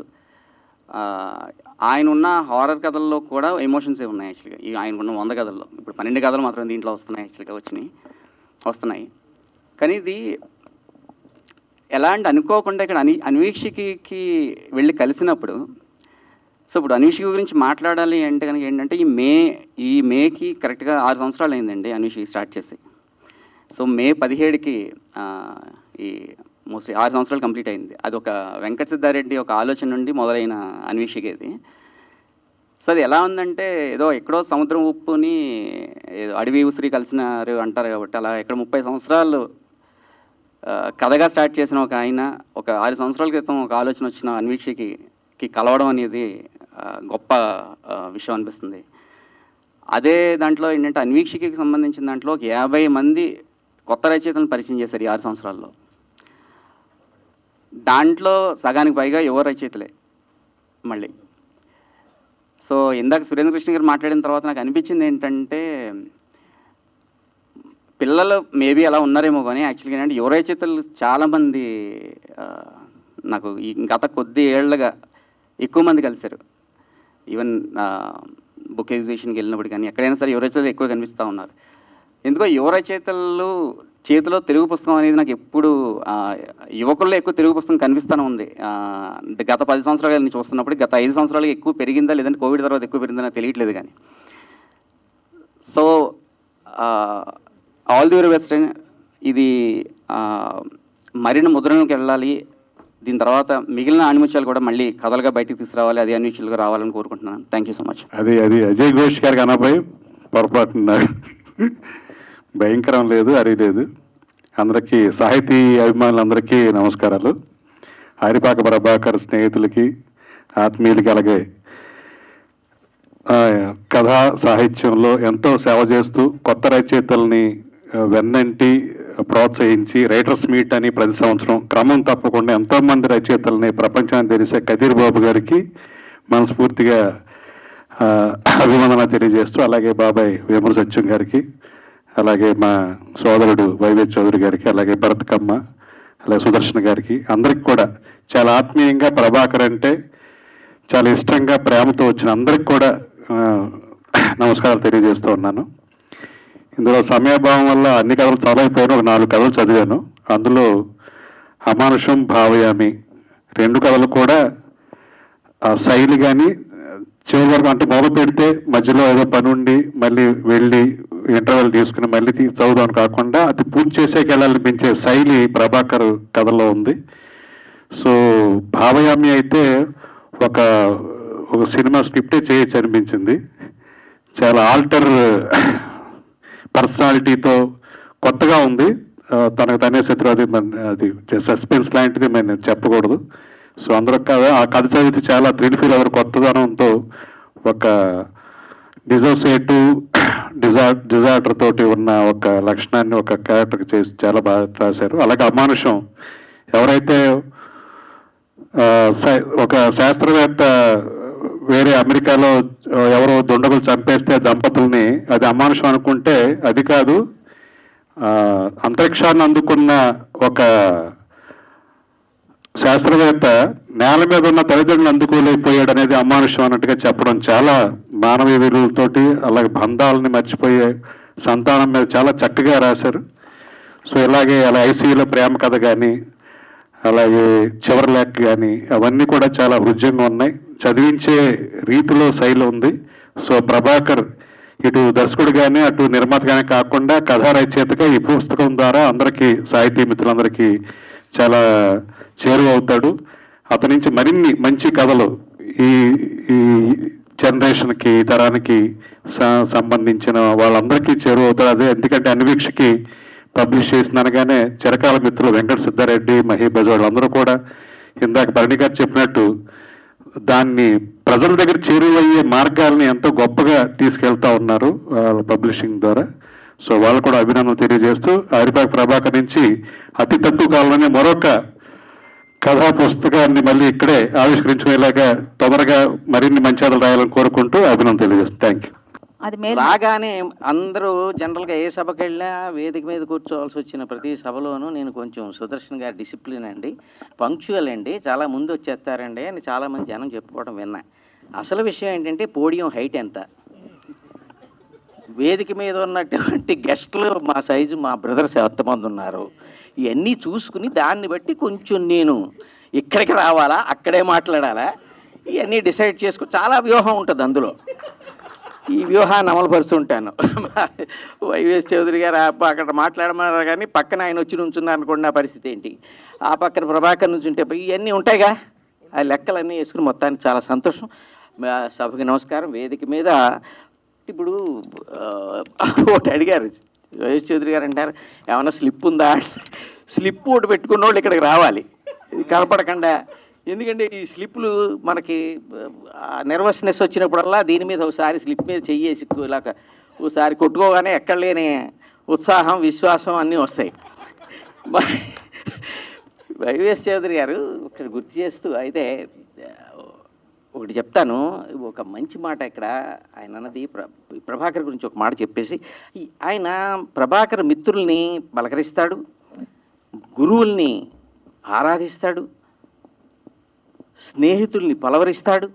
ఆయన ఉన్న హారర్ కథల్లో కూడా ఎమోషన్సే ఉన్నాయి యాక్చువల్గా. ఆయన ఉన్న 100 కథల్లో ఇప్పుడు 12 కథలు మాత్రం దీంట్లో వస్తున్నాయి యాక్చువల్గా, వస్తున్నాయి. కానీ ఇది ఎలా అంటే అనుకోకుండా ఇక్కడ అన్వీక్షకి వెళ్ళి కలిసినప్పుడు, సో ఇప్పుడు అన్వీక్షిక గురించి మాట్లాడాలి అంటే కనుక ఏంటంటే ఈ మేకి కరెక్ట్గా 6 సంవత్సరాలు అయిందండి అన్వీక్షిక స్టార్ట్ చేసి. సో మే 17కి ఈ మోస్ట్లీ 6 సంవత్సరాలు కంప్లీట్ అయింది. అది ఒక వెంకట సిద్ధారెడ్డి ఒక ఆలోచన నుండి మొదలైన అన్వీక్షిక ఇది. సో అది ఎలా ఉందంటే ఏదో ఎక్కడో సముద్రం ఉప్పుని ఏదో అడవి ఉసిరి కలిసినారు అంటారు కాబట్టి, అలా ఇక్కడ 30 సంవత్సరాలు కథగా స్టార్ట్ చేసిన ఒక ఆయన ఒక 6 సంవత్సరాల క్రితం ఒక ఆలోచన వచ్చిన అన్వీక్షకి కలవడం అనేది గొప్ప విషయం అనిపిస్తుంది. అదే దాంట్లో ఏంటంటే అన్వీక్షకి సంబంధించిన దాంట్లో ఒక 50 మంది కొత్త రచయితలను పరిచయం చేశారు ఈ 6 సంవత్సరాల్లో. దాంట్లో సగానికి పైగా యువ రచయితలే మళ్ళీ. సో ఇందాక సురేంద్ర కృష్ణ గారు మాట్లాడిన తర్వాత నాకు అనిపించింది ఏంటంటే, పిల్లలు మేబీ అలా ఉన్నారేమో కానీ యాక్చువల్గా ఏంటంటే యువ రచయితలు చాలామంది నాకు ఈ గత కొద్ది ఏళ్ళగా ఎక్కువ మంది కలిశారు. ఈవెన్ బుక్ ఎగ్జిబిషన్కి వెళ్ళినప్పుడు కానీ ఎక్కడైనా సరే యువ రచయితలు ఎక్కువ కనిపిస్తూ ఉన్నారు. ఎందుకో యువ రచయితలు చేతిలో తెలుగు పుస్తకం అనేది నాకు ఎప్పుడు యువకుల్లో ఎక్కువ తెలుగు పుస్తకం కనిపిస్తూనే ఉంది. గత 10 సంవత్సరాలు నేను చూస్తున్నప్పుడు గత 5 సంవత్సరాలుగా ఎక్కువ పెరిగిందా లేదంటే కోవిడ్ తర్వాత ఎక్కువ పెరిగిందా నాకు తెలియట్లేదు కానీ. So all the very best. ఇది మరిన్ని ముద్రణకి వెళ్ళాలి. దీని తర్వాత మిగిలిన ఆణిముత్యాలు కూడా మళ్ళీ కథలుగా బయటికి తీసుకురావాలి, అది అన్వీక్షలుగా రావాలని కోరుకుంటున్నాను. Thank you so much. అది అజయ్ ఘోష్ గారికి అనబోయి పొరపాటున్నారు. భయంకరం లేదు, అది లేదు. అందరికీ సాహితీ అభిమానులందరికీ నమస్కారాలు. హరిపాక ప్రభాకర్ స్నేహితులకి, ఆత్మీయులకి, అలాగే కథా సాహిత్యంలో ఎంతో సేవ చేస్తూ కొత్త రచయితల్ని వెన్నంటి ప్రోత్సహించి రైటర్స్ మీట్ అని ప్రతి సంవత్సరం క్రమం తప్పకుండా ఎంతోమంది రచయితల్ని ప్రపంచానికి తెలిసే కదీర్ బాబు గారికి మనస్ఫూర్తిగా అభినందన తెలియజేస్తూ, అలాగే బాబాయ్ వేమూర సత్యం గారికి, అలాగే మా సోదరుడు వైవేక్ చౌదరి గారికి, అలాగే భరత్ కమ్మ, అలాగే సుదర్శన్ గారికి, అందరికి కూడా చాలా ఆత్మీయంగా ప్రభాకర్ అంటే చాలా ఇష్టంగా ప్రేమతో వచ్చిన అందరికి కూడా నమస్కారాలు తెలియజేస్తూ ఉన్నాను. ఇందులో సమయభావం వల్ల అన్ని కథలు చదవకపోయినా ఒక 4 కథలు చదివాను. అందులో అమానుషం, భావయామి 2 కథలు కూడా ఆ శైలి కానీ చివరి వరకు అంటే మొదలు పెడితే మధ్యలో ఏదో పని ఉండి మళ్ళీ వెళ్ళి ఇంటర్వెల్ తీసుకుని మళ్ళీ చదువుదాం కాకుండా అది పూర్తి చేసేకి వెళ్ళాలనిపించే శైలి ప్రభాకర్ కథలో ఉంది. సో భావయామి అయితే ఒక సినిమా స్క్రిప్టే చేయొచ్చు అనిపించింది. చాలా ఆల్టర్ పర్సనాలిటీతో కొత్తగా ఉంది. తనకు తనే శత్రు, అది సస్పెన్స్ లాంటిది నేను చెప్పకూడదు. సో అందరూ ఆ కథ చదివితే చాలా థ్రిల్ ఫీల్ అవ్వరు. కొత్తదనంతో ఒక డిజార్డర్ తోటి ఉన్న ఒక లక్షణాన్ని ఒక క్యారెక్టర్ చేసి చాలా బాగా రాశారు. అలాగే అమానుషం, ఎవరైతే ఒక శాస్త్రవేత్త వేరే అమెరికాలో ఎవరో దుండగులు చంపేస్తే దంపతుల్ని అది అమానుషం అనుకుంటే అది కాదు, అంతరిక్షాన్ని అందుకున్న ఒక శాస్త్రవేత్త నేల మీద ఉన్న తల్లిదండ్రులు అందుకోలేకపోయాడు అనేది అమానుషం అన్నట్టుగా చెప్పడం చాలా మానవీయ విలువలతోటి, అలాగే బంధాలని మర్చిపోయే సంతానం మీద చాలా చక్కగా రాశారు. సో ఇలాగే అలా ఐసీయూలో ప్రేమ కథ కానీ అలాగే చివరి లేఖ కానీ అవన్నీ కూడా చాలా హృదయంగా ఉన్నాయి. చదివించే రీతిలో శైలి ఉంది. సో ప్రభాకర్ ఇటు దర్శకుడు కానీ అటు నిర్మాత కానీ కాకుండా కథా రచయితగా ఈ పుస్తకం ద్వారా అందరికీ, సాహితీ మిత్రులందరికీ చాలా చేరువవుతాడు. అతని నుంచి మరిన్ని మంచి కథలు ఈ జనరేషన్కి, తరానికి సంబంధించిన వాళ్ళందరికీ చేరువవుతాడు. అదే ఎందుకంటే అన్వీక్షకి పబ్లిష్ చేసినగానే చిరకాల మిత్రులు వెంకట సిద్ధారెడ్డి, మహి బెజవాడ అందరూ కూడా ఇందాక భరణి గారు చెప్పినట్టు దాన్ని ప్రజల దగ్గర చేరువయ్యే మార్గాల్ని ఎంతో గొప్పగా తీసుకెళ్తా ఉన్నారు వాళ్ళ పబ్లిషింగ్ ద్వారా. సో వాళ్ళు కూడా అభినందనలు తెలియజేస్తూ హరిపాక ప్రభాకర్ నుంచి అతి తక్కువ కాలంలోనే మరొక కథా పుస్తకాన్ని మళ్ళీ ఇక్కడే ఆవిష్కరించుకునేలాగా తొందరగా మరిన్ని మంచి కథలు రాయాలని కోరుకుంటూ అభినందనలు తెలియజేస్తాను. Thank you. రాగానే అందరూ జనరల్గా ఏ సభకి వెళ్ళినా వేదిక మీద కూర్చోవాల్సి వచ్చిన ప్రతి సభలోనూ నేను కొంచెం సుదర్శన్ గారి డిసిప్లిన్ అండి, పంక్చువల్ అండి, చాలా ముందు వచ్చేస్తారండి అని చాలామంది జనం చెప్పుకోవడం విన్నా. అసలు విషయం ఏంటంటే పోడియం హైట్ ఎంత, వేదిక మీద ఉన్నటువంటి గెస్టులు మా సైజు మా బ్రదర్స్ ఎంతమంది ఉన్నారు, ఇవన్నీ చూసుకుని దాన్ని బట్టి కొంచెం నేను ఇక్కడికి రావాలా అక్కడే మాట్లాడాలా ఇవన్నీ డిసైడ్ చేసుకుని చాలా వ్యూహం ఉంటుంది అందులో. ఈ వ్యూహాన్ని అమలుపరుస్తుంటాను. వైవిఎస్ చౌదరి గారు అక్కడ మాట్లాడమన్నారు కానీ పక్కన ఆయన వచ్చి నుంచున్నారు అనుకోండి, నా పరిస్థితి ఏంటి, ఆ పక్కన ప్రభాకర్ నుంచి ఉంటే ఇవన్నీ ఉంటాయిగా, ఆ లెక్కలన్నీ వేసుకుని మొత్తానికి చాలా సంతోషం. సభకి నమస్కారం. వేదిక మీద ఇప్పుడు ఒకటి అడిగారు వైఎస్ చౌదరి గారు, అంటారు ఏమన్నా స్లిప్ ఉందా, స్లిప్ ఒకటి పెట్టుకున్న వాళ్ళు ఇక్కడికి రావాలి, ఇది కనపడకుండా. ఎందుకంటే ఈ స్లిప్లు మనకి నెర్వస్నెస్ వచ్చినప్పుడల్లా దీని మీద ఒకసారి స్లిప్ మీద చెయ్యేసి ఇలాగ ఒకసారి కొట్టుకోగానే ఎక్కడ లేని ఉత్సాహం, విశ్వాసం అన్నీ వస్తాయి. వైవిఎస్ చౌదరి గారు ఇక్కడ గుర్తు చేస్తూ అయితే ఒకటి చెప్తాను. ఒక మంచి మాట ఇక్కడ ఆయన అన్నది, ప్రభాకర్ గురించి ఒక మాట చెప్పేసి, ఆయన ప్రభాకర్ మిత్రుల్ని పలకరిస్తాడు, గురువుల్ని ఆరాధిస్తాడు, స్నేహితుల్ని పలవరిస్తాడు,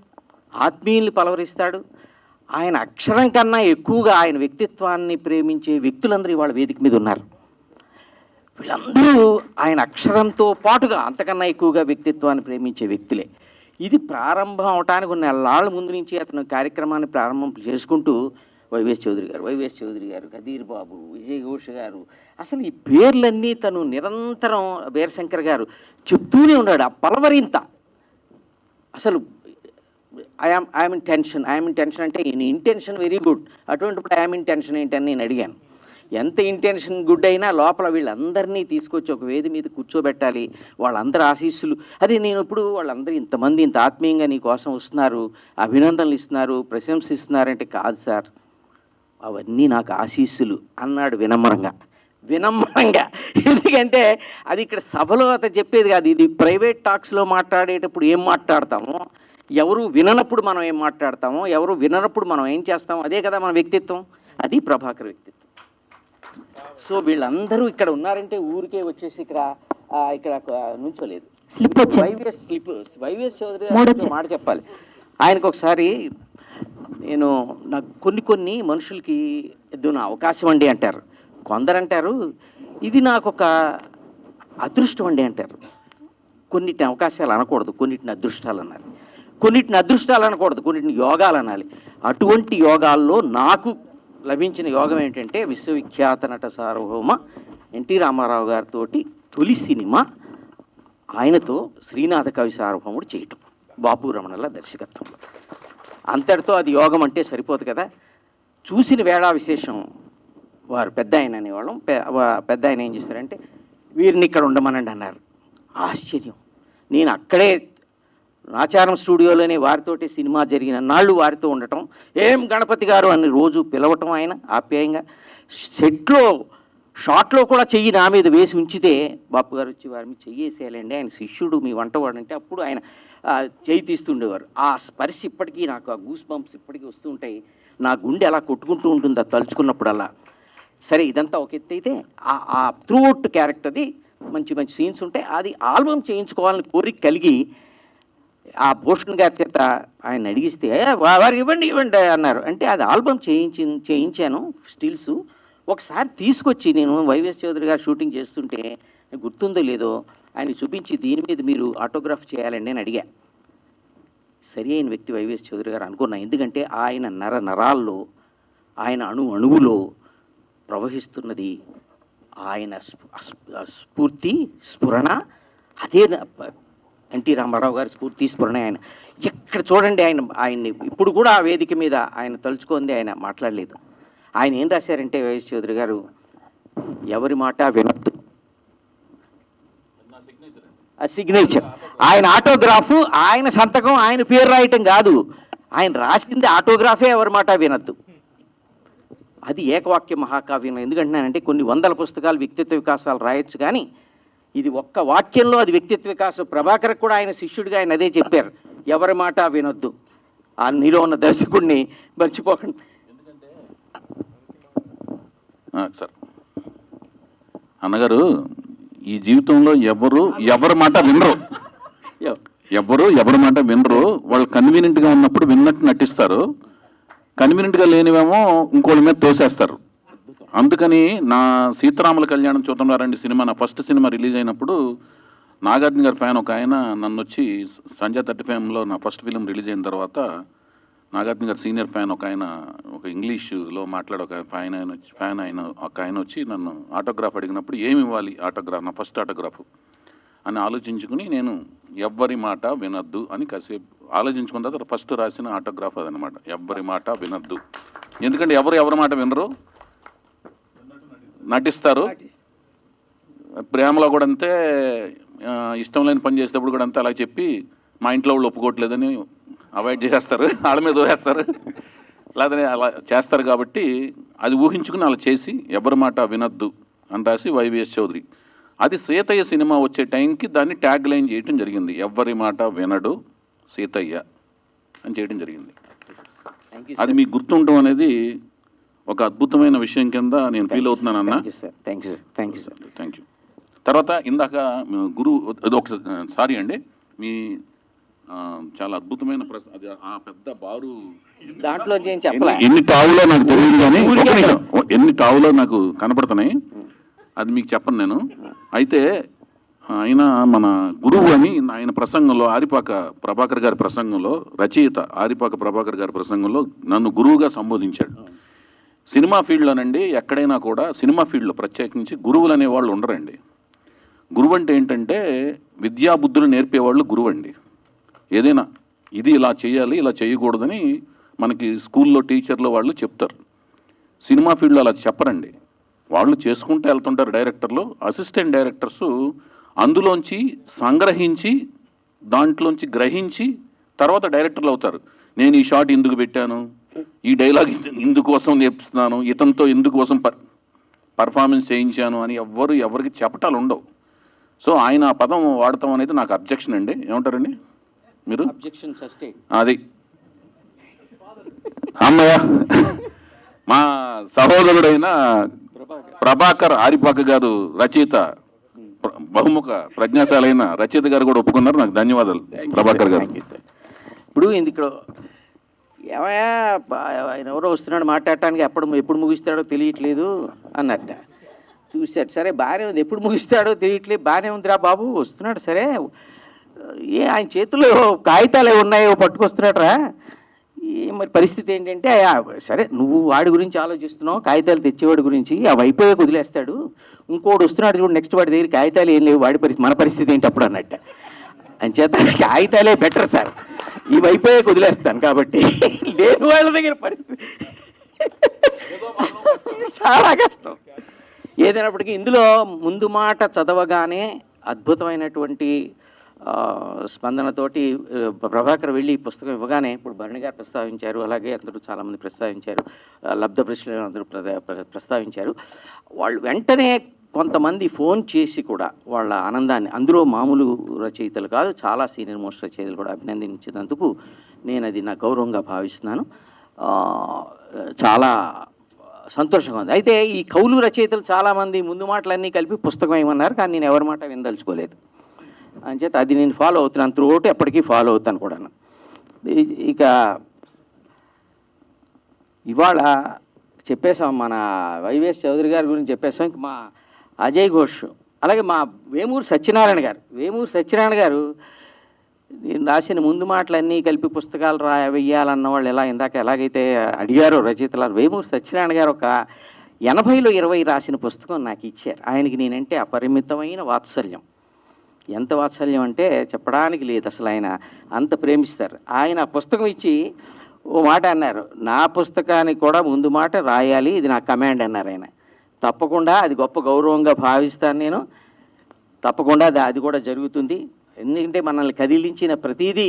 ఆత్మీయుల్ని పలవరిస్తాడు. ఆయన అక్షరం కన్నా ఎక్కువగా ఆయన వ్యక్తిత్వాన్ని ప్రేమించే వ్యక్తులందరూ ఇవాళ వేదిక మీద ఉన్నారు. వీళ్ళందరూ ఆయన అక్షరంతో పాటుగా అంతకన్నా ఎక్కువగా వ్యక్తిత్వాన్ని ప్రేమించే వ్యక్తులే. ఇది ప్రారంభం అవటానికి కొన్ని నెలల ముందు నుంచి అతను కార్యక్రమాన్ని ప్రారంభం చేసుకుంటూ వైవిఎస్ చౌదరి గారు, కదీర్ బాబు, విజయ్ ఘోష్ గారు, అసలు ఈ పేర్లన్నీ తను నిరంతరం వీరశంకర్ గారు చెప్తూనే ఉన్నాడు. ఆ పలవరింత అసలు ఐఎమ్ ఇన్ టెన్షన్ అంటే ఈయన ఇంటెన్షన్ వెరీ గుడ్, అటువంటిప్పుడు ఐఎమ్ ఇన్ టెన్షన్ ఏంటని నేను అడిగాను. ఎంత ఇంటెన్షన్ గుడ్ అయినా లోపల వీళ్ళందరినీ తీసుకొచ్చి ఒక వేది మీద కూర్చోబెట్టాలి, వాళ్ళందరూ ఆశీస్సులు. అది నేను ఇప్పుడు వాళ్ళందరూ ఇంతమంది ఇంత ఆత్మీయంగా నీ కోసం వస్తున్నారు, అభినందనలు ఇస్తున్నారు, ప్రశంసిస్తున్నారంటే కాదు సార్, అవన్నీ నాకు ఆశీస్సులు అన్నాడు వినమ్రంగా. ఎందుకంటే అది ఇక్కడ సభలో అతను చెప్పేది కాదు, ఇది ప్రైవేట్ టాక్స్లో మాట్లాడేటప్పుడు ఏం మాట్లాడతామో, ఎవరు విననప్పుడు మనం ఏం మాట్లాడతామో, ఎవరు విననప్పుడు మనం ఏం చేస్తామో, అదే కదా మన వ్యక్తిత్వం. అది ప్రభాకర్ వ్యక్తిత్వం. సో వీళ్ళందరూ ఇక్కడ ఉన్నారంటే ఊరికే వచ్చేసి ఇక్కడ నుంచోలేదు. వైవిఎస్ చౌదరి గారు మాట చెప్పాలి. ఆయనకు ఒకసారి నాకు కొన్ని మనుషులకి ఏదైనా అవకాశం అండి అంటారు, కొందరంటారు ఇది నాకు ఒక అదృష్టం అండి అంటారు. కొన్నిటిని అవకాశాలు అనకూడదు, కొన్నిటిని అదృష్టాలు అనాలి. కొన్నిటిని అదృష్టాలు అనకూడదు, కొన్నిటిని యోగాలు అనాలి. అటువంటి యోగాల్లో నాకు లభించిన యోగం ఏంటంటే విశ్వవిఖ్యాత నట సార్వభౌమ ఎన్టీ రామారావు గారితో తొలి సినిమా ఆయనతో శ్రీనాథ కవి సార్వభౌముడు చేయటం, బాపు రమణల దర్శకత్వంలో. అంతటితో అది యోగం అంటే సరిపోదు కదా. చూసిన వేళా విశేషం వారు పెద్ద ఆయన అనేవాళ్ళం. పెద్ద ఆయన ఏం చేశారంటే వీరిని ఇక్కడ ఉండమనండి అన్నారు. ఆశ్చర్యం. నేను అక్కడే నాచారం స్టూడియోలోనే వారితోటి సినిమా జరిగిన నాళ్ళు వారితో ఉండటం, ఏం గణపతి గారు అని రోజు పిలవటం, ఆయన ఆప్యాయంగా సెట్లో షాట్లో కూడా చెయ్యి నా మీద వేసి ఉంచితే బాపు గారు వచ్చి వారి మీద చెయ్యేసేయాలండి, ఆయన శిష్యుడు మీ వంటవాడు అంటే అప్పుడు ఆయన చేయి తీస్తుండేవారు. ఆ స్పర్శ ఇప్పటికీ నాకు, ఆ గూస్ బంప్స్ ఇప్పటికీ వస్తూ ఉంటాయి. నా గుండె అలా కొట్టుకుంటూ ఉంటుంది అది తలుచుకున్నప్పుడల్లా. సరే, ఇదంతా ఒక ఎత్తు అయితే ఆ త్రూఅవుట్ క్యారెక్టర్ది మంచి మంచి సీన్స్ ఉంటాయి. అది ఆల్బమ్ చేయించుకోవాలని కోరిక కలిగి ఆ భూషణ్ గారి చేత ఆయన అడిగిస్తే వారికి ఇవ్వండి అన్నారు. అంటే అది ఆల్బమ్ చేయించాను స్టిల్స్. ఒకసారి తీసుకొచ్చి నేను వైవిఎస్ చౌదరి గారు షూటింగ్ చేస్తుంటే గుర్తుందో లేదో ఆయన చూపించి దీని మీద మీరు ఆటోగ్రాఫ్ చేయాలండి అని అడిగా. సరి అయిన వ్యక్తి వైవిఎస్ చౌదరి గారు అనుకున్నా. ఎందుకంటే ఆయన నరాల్లో, ఆయన అణువులో ప్రవహిస్తున్నది ఆయన స్ఫూర్తి స్ఫురణ. అదే ఎన్టీ రామారావు గారి స్ఫూర్తి స్ఫురణ. ఆయన ఎక్కడ చూడండి ఆయన్ని ఇప్పుడు కూడా ఆ వేదిక మీద ఆయన తలుచుకుంది, ఆయన మాట్లాడలేదు. ఆయన ఏం రాశారంటే వైఎస్ చౌదరి గారు, ఎవరి మాట వినొద్దు. ఆ సిగ్నేచర్, ఆయన ఆటోగ్రాఫ్, ఆయన సంతకం, ఆయన పేరు రాయటం కాదు, ఆయన రాసింది ఆటోగ్రాఫే, ఎవరి మాట వినొద్దు. అది ఏకవాక్య మహాకావ్యం. ఎందుకంటున్నానంటే కొన్ని వందల పుస్తకాలు వ్యక్తిత్వ వికాసాలు రాయొచ్చు, కానీ ఇది ఒక్క వాక్యంలో అది వ్యక్తిత్వ వికాసం. ప్రభాకర్ కూడా ఆయన శిష్యుడిగా ఆయన అదే చెప్పారు, ఎవరి మాట వినొద్దు. ఆ నీలో ఉన్న దర్శకుడిని మర్చిపోకండి. సార్ అన్నగారు, ఈ జీవితంలో ఎవరి మాట వినరు, ఎవరి మాట వినరు. వాళ్ళు కన్వీనియంట్గా ఉన్నప్పుడు విన్నట్టు నటిస్తారు, కన్వీనియంట్గా లేనివేమో ఇంకోళ్ళ మీద తోసేస్తారు. అందుకని నా సీతారాముల కళ్యాణం చూడటం రండి సినిమా, నా ఫస్ట్ సినిమా రిలీజ్ అయినప్పుడు నాగార్జున గారి ఫ్యాన్ ఒక ఆయన నన్ను వచ్చి సంజయ్ 35లో నా ఫస్ట్ ఫిలిం రిలీజ్ అయిన తర్వాత నాగార్జున గారి సీనియర్ ఫ్యాన్ ఒక ఆయన, ఒక ఇంగ్లీష్లో మాట్లాడే ఒక ఫ్యాన్ ఒక ఆయన వచ్చి నన్ను ఆటోగ్రాఫ్ అడిగినప్పుడు ఏమి ఇవ్వాలి ఆటోగ్రాఫ్, నా ఫస్ట్ ఆటోగ్రాఫ్ అని ఆలోచించుకుని నేను ఎవ్వరి మాట వినొద్దు అని కాసేపు ఆలోచించుకున్న తర్వాత ఫస్ట్ రాసిన ఆటోగ్రాఫ్ అదనమాట, ఎవ్వరి మాట వినొద్దు. ఎందుకంటే ఎవరి మాట వినరు, నటిస్తారు. ప్రేమలో కూడా అంతే, ఇష్టం లేని పని చేసేటప్పుడు కూడా అంతే అలా చెప్పి మా ఇంట్లో వాళ్ళు ఒప్పుకోవట్లేదని అవాయిడ్ చేసేస్తారు, వాళ్ళ మీద వేస్తారు, లేదని అలా చేస్తారు. కాబట్టి అది ఊహించుకుని అలా చేసి ఎవరి మాట వినొద్దు అని రాసి వైవిఎస్ చౌదరి. అది సీతయ్య సినిమా వచ్చే టైంకి దాన్ని ట్యాగ్ లైన్ చేయడం జరిగింది, ఎవ్వరి మాట వినడు సీతయ్య అని చేయడం జరిగింది. అది మీకు గుర్తుండడం అనేది ఒక అద్భుతమైన విషయం కింద నేను ఫీల్ అవుతున్నాను అన్న. Thank you. తర్వాత ఇందాక ఒకసారి అండి, మీ చాలా అద్భుతమైన ఆ పెద్ద బారు దాంట్లో ఎన్ని టావులో నాకు తెలియదు, కానీ ఎన్ని టావులో నాకు కనపడుతున్నాయి, అది మీకు చెప్పను నేను. అయితే ఆయన మన గురువు అని ఆయన ప్రసంగంలో, ఆరిపాక ప్రభాకర్ గారి ప్రసంగంలో, రచయిత ఆరిపాక ప్రభాకర్ గారి ప్రసంగంలో నన్ను గురువుగా సంబోధించాడు. సినిమా ఫీల్డ్లోనండి ఎక్కడైనా కూడా సినిమా ఫీల్డ్లో ప్రత్యేకించి గురువులు అనేవాళ్ళు ఉండరండి. గురువు అంటే ఏంటంటే విద్యాబుద్ధులు నేర్పేవాళ్ళు గురువు అండి. ఏదైనా ఇది ఇలా చేయాలి, ఇలా చేయకూడదని మనకి స్కూల్లో టీచర్లు వాళ్ళు చెప్తారు. సినిమా ఫీల్డ్లో అలా చెప్పరండి, వాళ్ళు చేసుకుంటూ వెళ్తుంటారు. డైరెక్టర్లు, అసిస్టెంట్ డైరెక్టర్సు అందులోంచి సంగ్రహించి దాంట్లోంచి గ్రహించి తర్వాత డైరెక్టర్లు అవుతారు. నేను ఈ షాట్ ఎందుకు పెట్టాను, ఈ డైలాగ్ ఇందుకోసం నేర్పిస్తున్నాను, ఇతనితో ఇందుకోసం పర్ఫార్మెన్స్ చేయించాను అని ఎవరికి చెప్పటాలు ఉండవు. సో ఆయన ఆ పదం వాడతాం అనేది నాకు అబ్జెక్షన్ అండి. ఏమంటారండి మీరు? అది అమ్మయ్య, మా సహోదరుడైన ప్రభాకర్ ఆరిపాక గారు రచయిత, బహుముఖ ప్రజ్ఞాశాలైన రచయిత గారు కూడా ఒప్పుకున్నారు. నాకు ధన్యవాదాలు ప్రభాకర్ గారు. ఇప్పుడు ఇక్కడ ఏమయ్యా ఆయన ఎవరో వస్తున్నాడు మాట్లాడటానికి ఎప్పుడు ముగిస్తాడో తెలియట్లేదు అన్నట్ట. చూశాడు, సరే బాగానే ఉంది, ఎప్పుడు ముగిస్తాడో తెలియట్లేదు, బాగానే ఉందిరా బాబు, వస్తున్నాడు, సరే ఆయన చేతుల్లో కాగితాలు ఉన్నాయో పట్టుకొస్తున్నాడు రా, మరి పరిస్థితి ఏంటంటే సరే నువ్వు వాడి గురించి ఆలోచిస్తున్నావు, కాగితాలు తెచ్చేవాడి గురించి, అవి అయిపోయే వదిలేస్తాడు, ఇంకోటి వస్తున్నాడు చూడు నెక్స్ట్ వాడి దగ్గర కాగితాలు ఏం లేవు, వాడి పరిస్థితి మన పరిస్థితి ఏంటి అప్పుడు అన్నట్ట. అని చేత కాగితాలే బెటర్ సార్, ఇవి అయిపోయే వదిలేస్తాను కాబట్టి లేని వాళ్ళ దగ్గర పరిస్థితి చాలా కష్టం. ఏదైనప్పటికీ ఇందులో ముందు మాట చదవగానే అద్భుతమైనటువంటి స్పందనతోటి ప్రభాకర్ వెళ్ళి ఈ పుస్తకం ఇవ్వగానే ఇప్పుడు భరణి గారు ప్రస్తావించారు, అలాగే అందరూ చాలామంది ప్రస్తావించారు, లబ్ధ ప్రశ్నలు అందరూ ప్రస్తావించారు. వాళ్ళు వెంటనే కొంతమంది ఫోన్ చేసి కూడా వాళ్ళ ఆనందాన్ని, అందులో మామూలు రచయితలు కాదు, చాలా సీనియర్ మోస్ట్ రచయితలు కూడా అభినందించినందుకు నేను అది నా గౌరవంగా భావిస్తున్నాను. చాలా సంతోషంగా ఉంది. అయితే ఈ కౌలు రచయితలు చాలామంది ముందు మాటలన్నీ కలిపి పుస్తకం ఏమన్నారు, కానీ నేను ఎవరి మాట వినదలుచుకోలేదు. అంచేత అది నేను ఫాలో అవుతున్నాను, త్రూ అవుట్ ఎప్పటికీ ఫాలో అవుతాను కూడా. ఇక ఇవాళ చెప్పేశాం, మన వైవిఎస్ చౌదరి గారి గురించి చెప్పేసాం. ఇంక మా అజయ్ ఘోష్, అలాగే మా వేమూరు సత్యనారాయణ గారు నేను రాసిన ముందు మాటలన్నీ కలిపి పుస్తకాలు వెయ్యాలన్న వాళ్ళు ఎలాగైతే అడిగారో రచయితలు, వేమూరు సత్యనారాయణ గారు ఒక 80లో 20 రాసిన పుస్తకం నాకు ఇచ్చారు. ఆయనకి నేనంటే అపరిమితమైన వాత్సల్యం. ఎంత వాత్సల్యం అంటే చెప్పడానికి లేదు, అసలు ఆయన అంత ప్రేమిస్తారు. ఆయన పుస్తకం ఇచ్చి ఓ మాట అన్నారు, నా పుస్తకానికి కూడా ముందు మాట రాయాలి, ఇది నా కమాండ్ అన్నారు ఆయన. తప్పకుండా అది గొప్ప గౌరవంగా భావిస్తాను నేను, తప్పకుండా అది కూడా జరుగుతుంది. ఎందుకంటే మనల్ని కదిలించిన ప్రతిదీ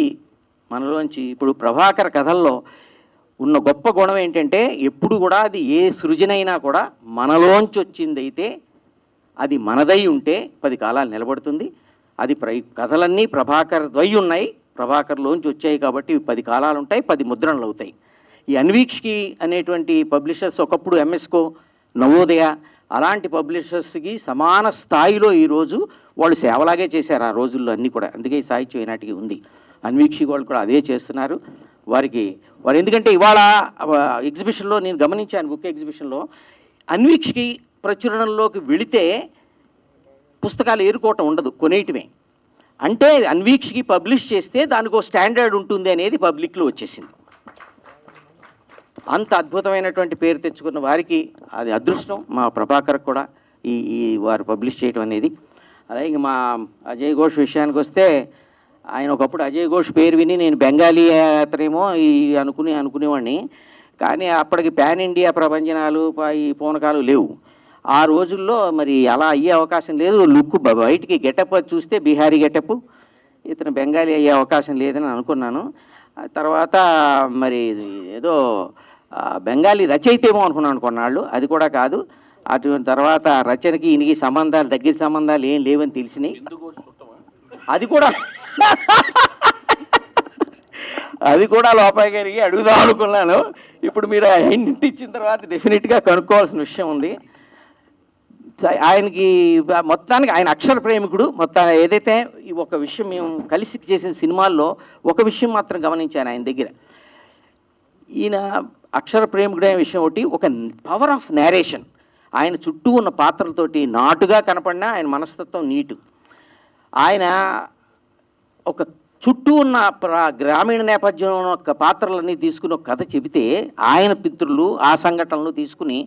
మనలోంచి, ఇప్పుడు ప్రభాకర్ కథల్లో ఉన్న గొప్ప గుణం ఏంటంటే ఎప్పుడు కూడా అది ఏ సృజనైనా కూడా మనలోంచి వచ్చిందైతే అది మనదై ఉంటే 10 కాలాలు నిలబడుతుంది. అది కథలన్నీ ప్రభాకర్ ద్వై ఉన్నాయి, ప్రభాకర్లోంచి వచ్చాయి కాబట్టి 10 కాలాలు ఉంటాయి, 10 ముద్రణలు అవుతాయి. ఈ అన్వీక్షకి అనేటువంటి పబ్లిషర్స్ ఒకప్పుడు ఎంఎస్కో, నవోదయ అలాంటి పబ్లిషర్స్కి సమాన స్థాయిలో ఈరోజు వాళ్ళు సేవలాగే చేశారు ఆ రోజుల్లో అన్నీ కూడా. అందుకే ఈ సాహిత్యం ఈనాటికి ఉంది. అన్వీక్షి వాళ్ళు కూడా అదే చేస్తున్నారు. వారు ఎందుకంటే ఇవాళ ఎగ్జిబిషన్లో నేను గమనించాను, బుక్ ఎగ్జిబిషన్లో అన్వీక్షకి ప్రచురణలోకి వెళితే పుస్తకాలు ఏరుకోవటం ఉండదు, కొనేయటమే. అంటే అన్వీక్షకి పబ్లిష్ చేస్తే దానికి ఒక స్టాండర్డ్ ఉంటుంది అనేది పబ్లిక్లో వచ్చేసింది. అంత అద్భుతమైనటువంటి పేరు తెచ్చుకున్న వారికి అది అదృష్టం. మా ప్రభాకర్ కూడా ఈ వారు పబ్లిష్ చేయటం అనేది. అలాగే మా అజయ్ ఘోష్ విషయానికి వస్తే, ఆయన ఒకప్పుడు అజయ్ ఘోష్ పేరు విని నేను బెంగాలీ అతనేమో అనుకునేవాడిని. కానీ అప్పటికి పాన్ ఇండియా ప్రభంజనాలు ఈ పూనకాలు లేవు ఆ రోజుల్లో. మరి అలా అయ్యే అవకాశం లేదు. లుక్ బయటికి గెటప్ చూస్తే బీహారీ గెటప్, ఇతను బెంగాలీ అయ్యే అవకాశం లేదని అనుకున్నాను. తర్వాత మరి ఏదో బెంగాలీ రచయిత ఏమో అనుకున్నాను కొన్నాళ్ళు, అది కూడా కాదు. అటువంటి తర్వాత రచనకి ఈయనకి దగ్గర సంబంధాలు ఏం లేవని తెలిసినాయి. అది కూడా లోపాయి గారికి అడుగుదాం అనుకున్నాను. ఇప్పుడు మీరు హింట్ ఇచ్చిన తర్వాత డెఫినెట్గా కనుక్కోవాల్సిన విషయం ఉంది. ఆయనకి మొత్తానికి ఆయన అక్షర ప్రేమికుడు. ఏదైతే ఈ ఒక విషయం మేము కలిసి చేసిన సినిమాల్లో ఒక విషయం మాత్రం గమనించాను ఆయన దగ్గర. ఈయన అక్షర ప్రేమికుడైన విషయం ఒకటి, ఒక పవర్ ఆఫ్ నేరేషన్. ఆయన చుట్టూ ఉన్న పాత్రలతోటి నాటుగా కనపడినా ఆయన మనస్తత్వం నీటు. ఆయన ఒక చుట్టూ ఉన్న గ్రామీణ నేపథ్యంలో ఉన్న పాత్రలన్నీ తీసుకుని ఒక కథ చెబితే ఆయన పితృలు ఆ సంఘటనలు తీసుకుని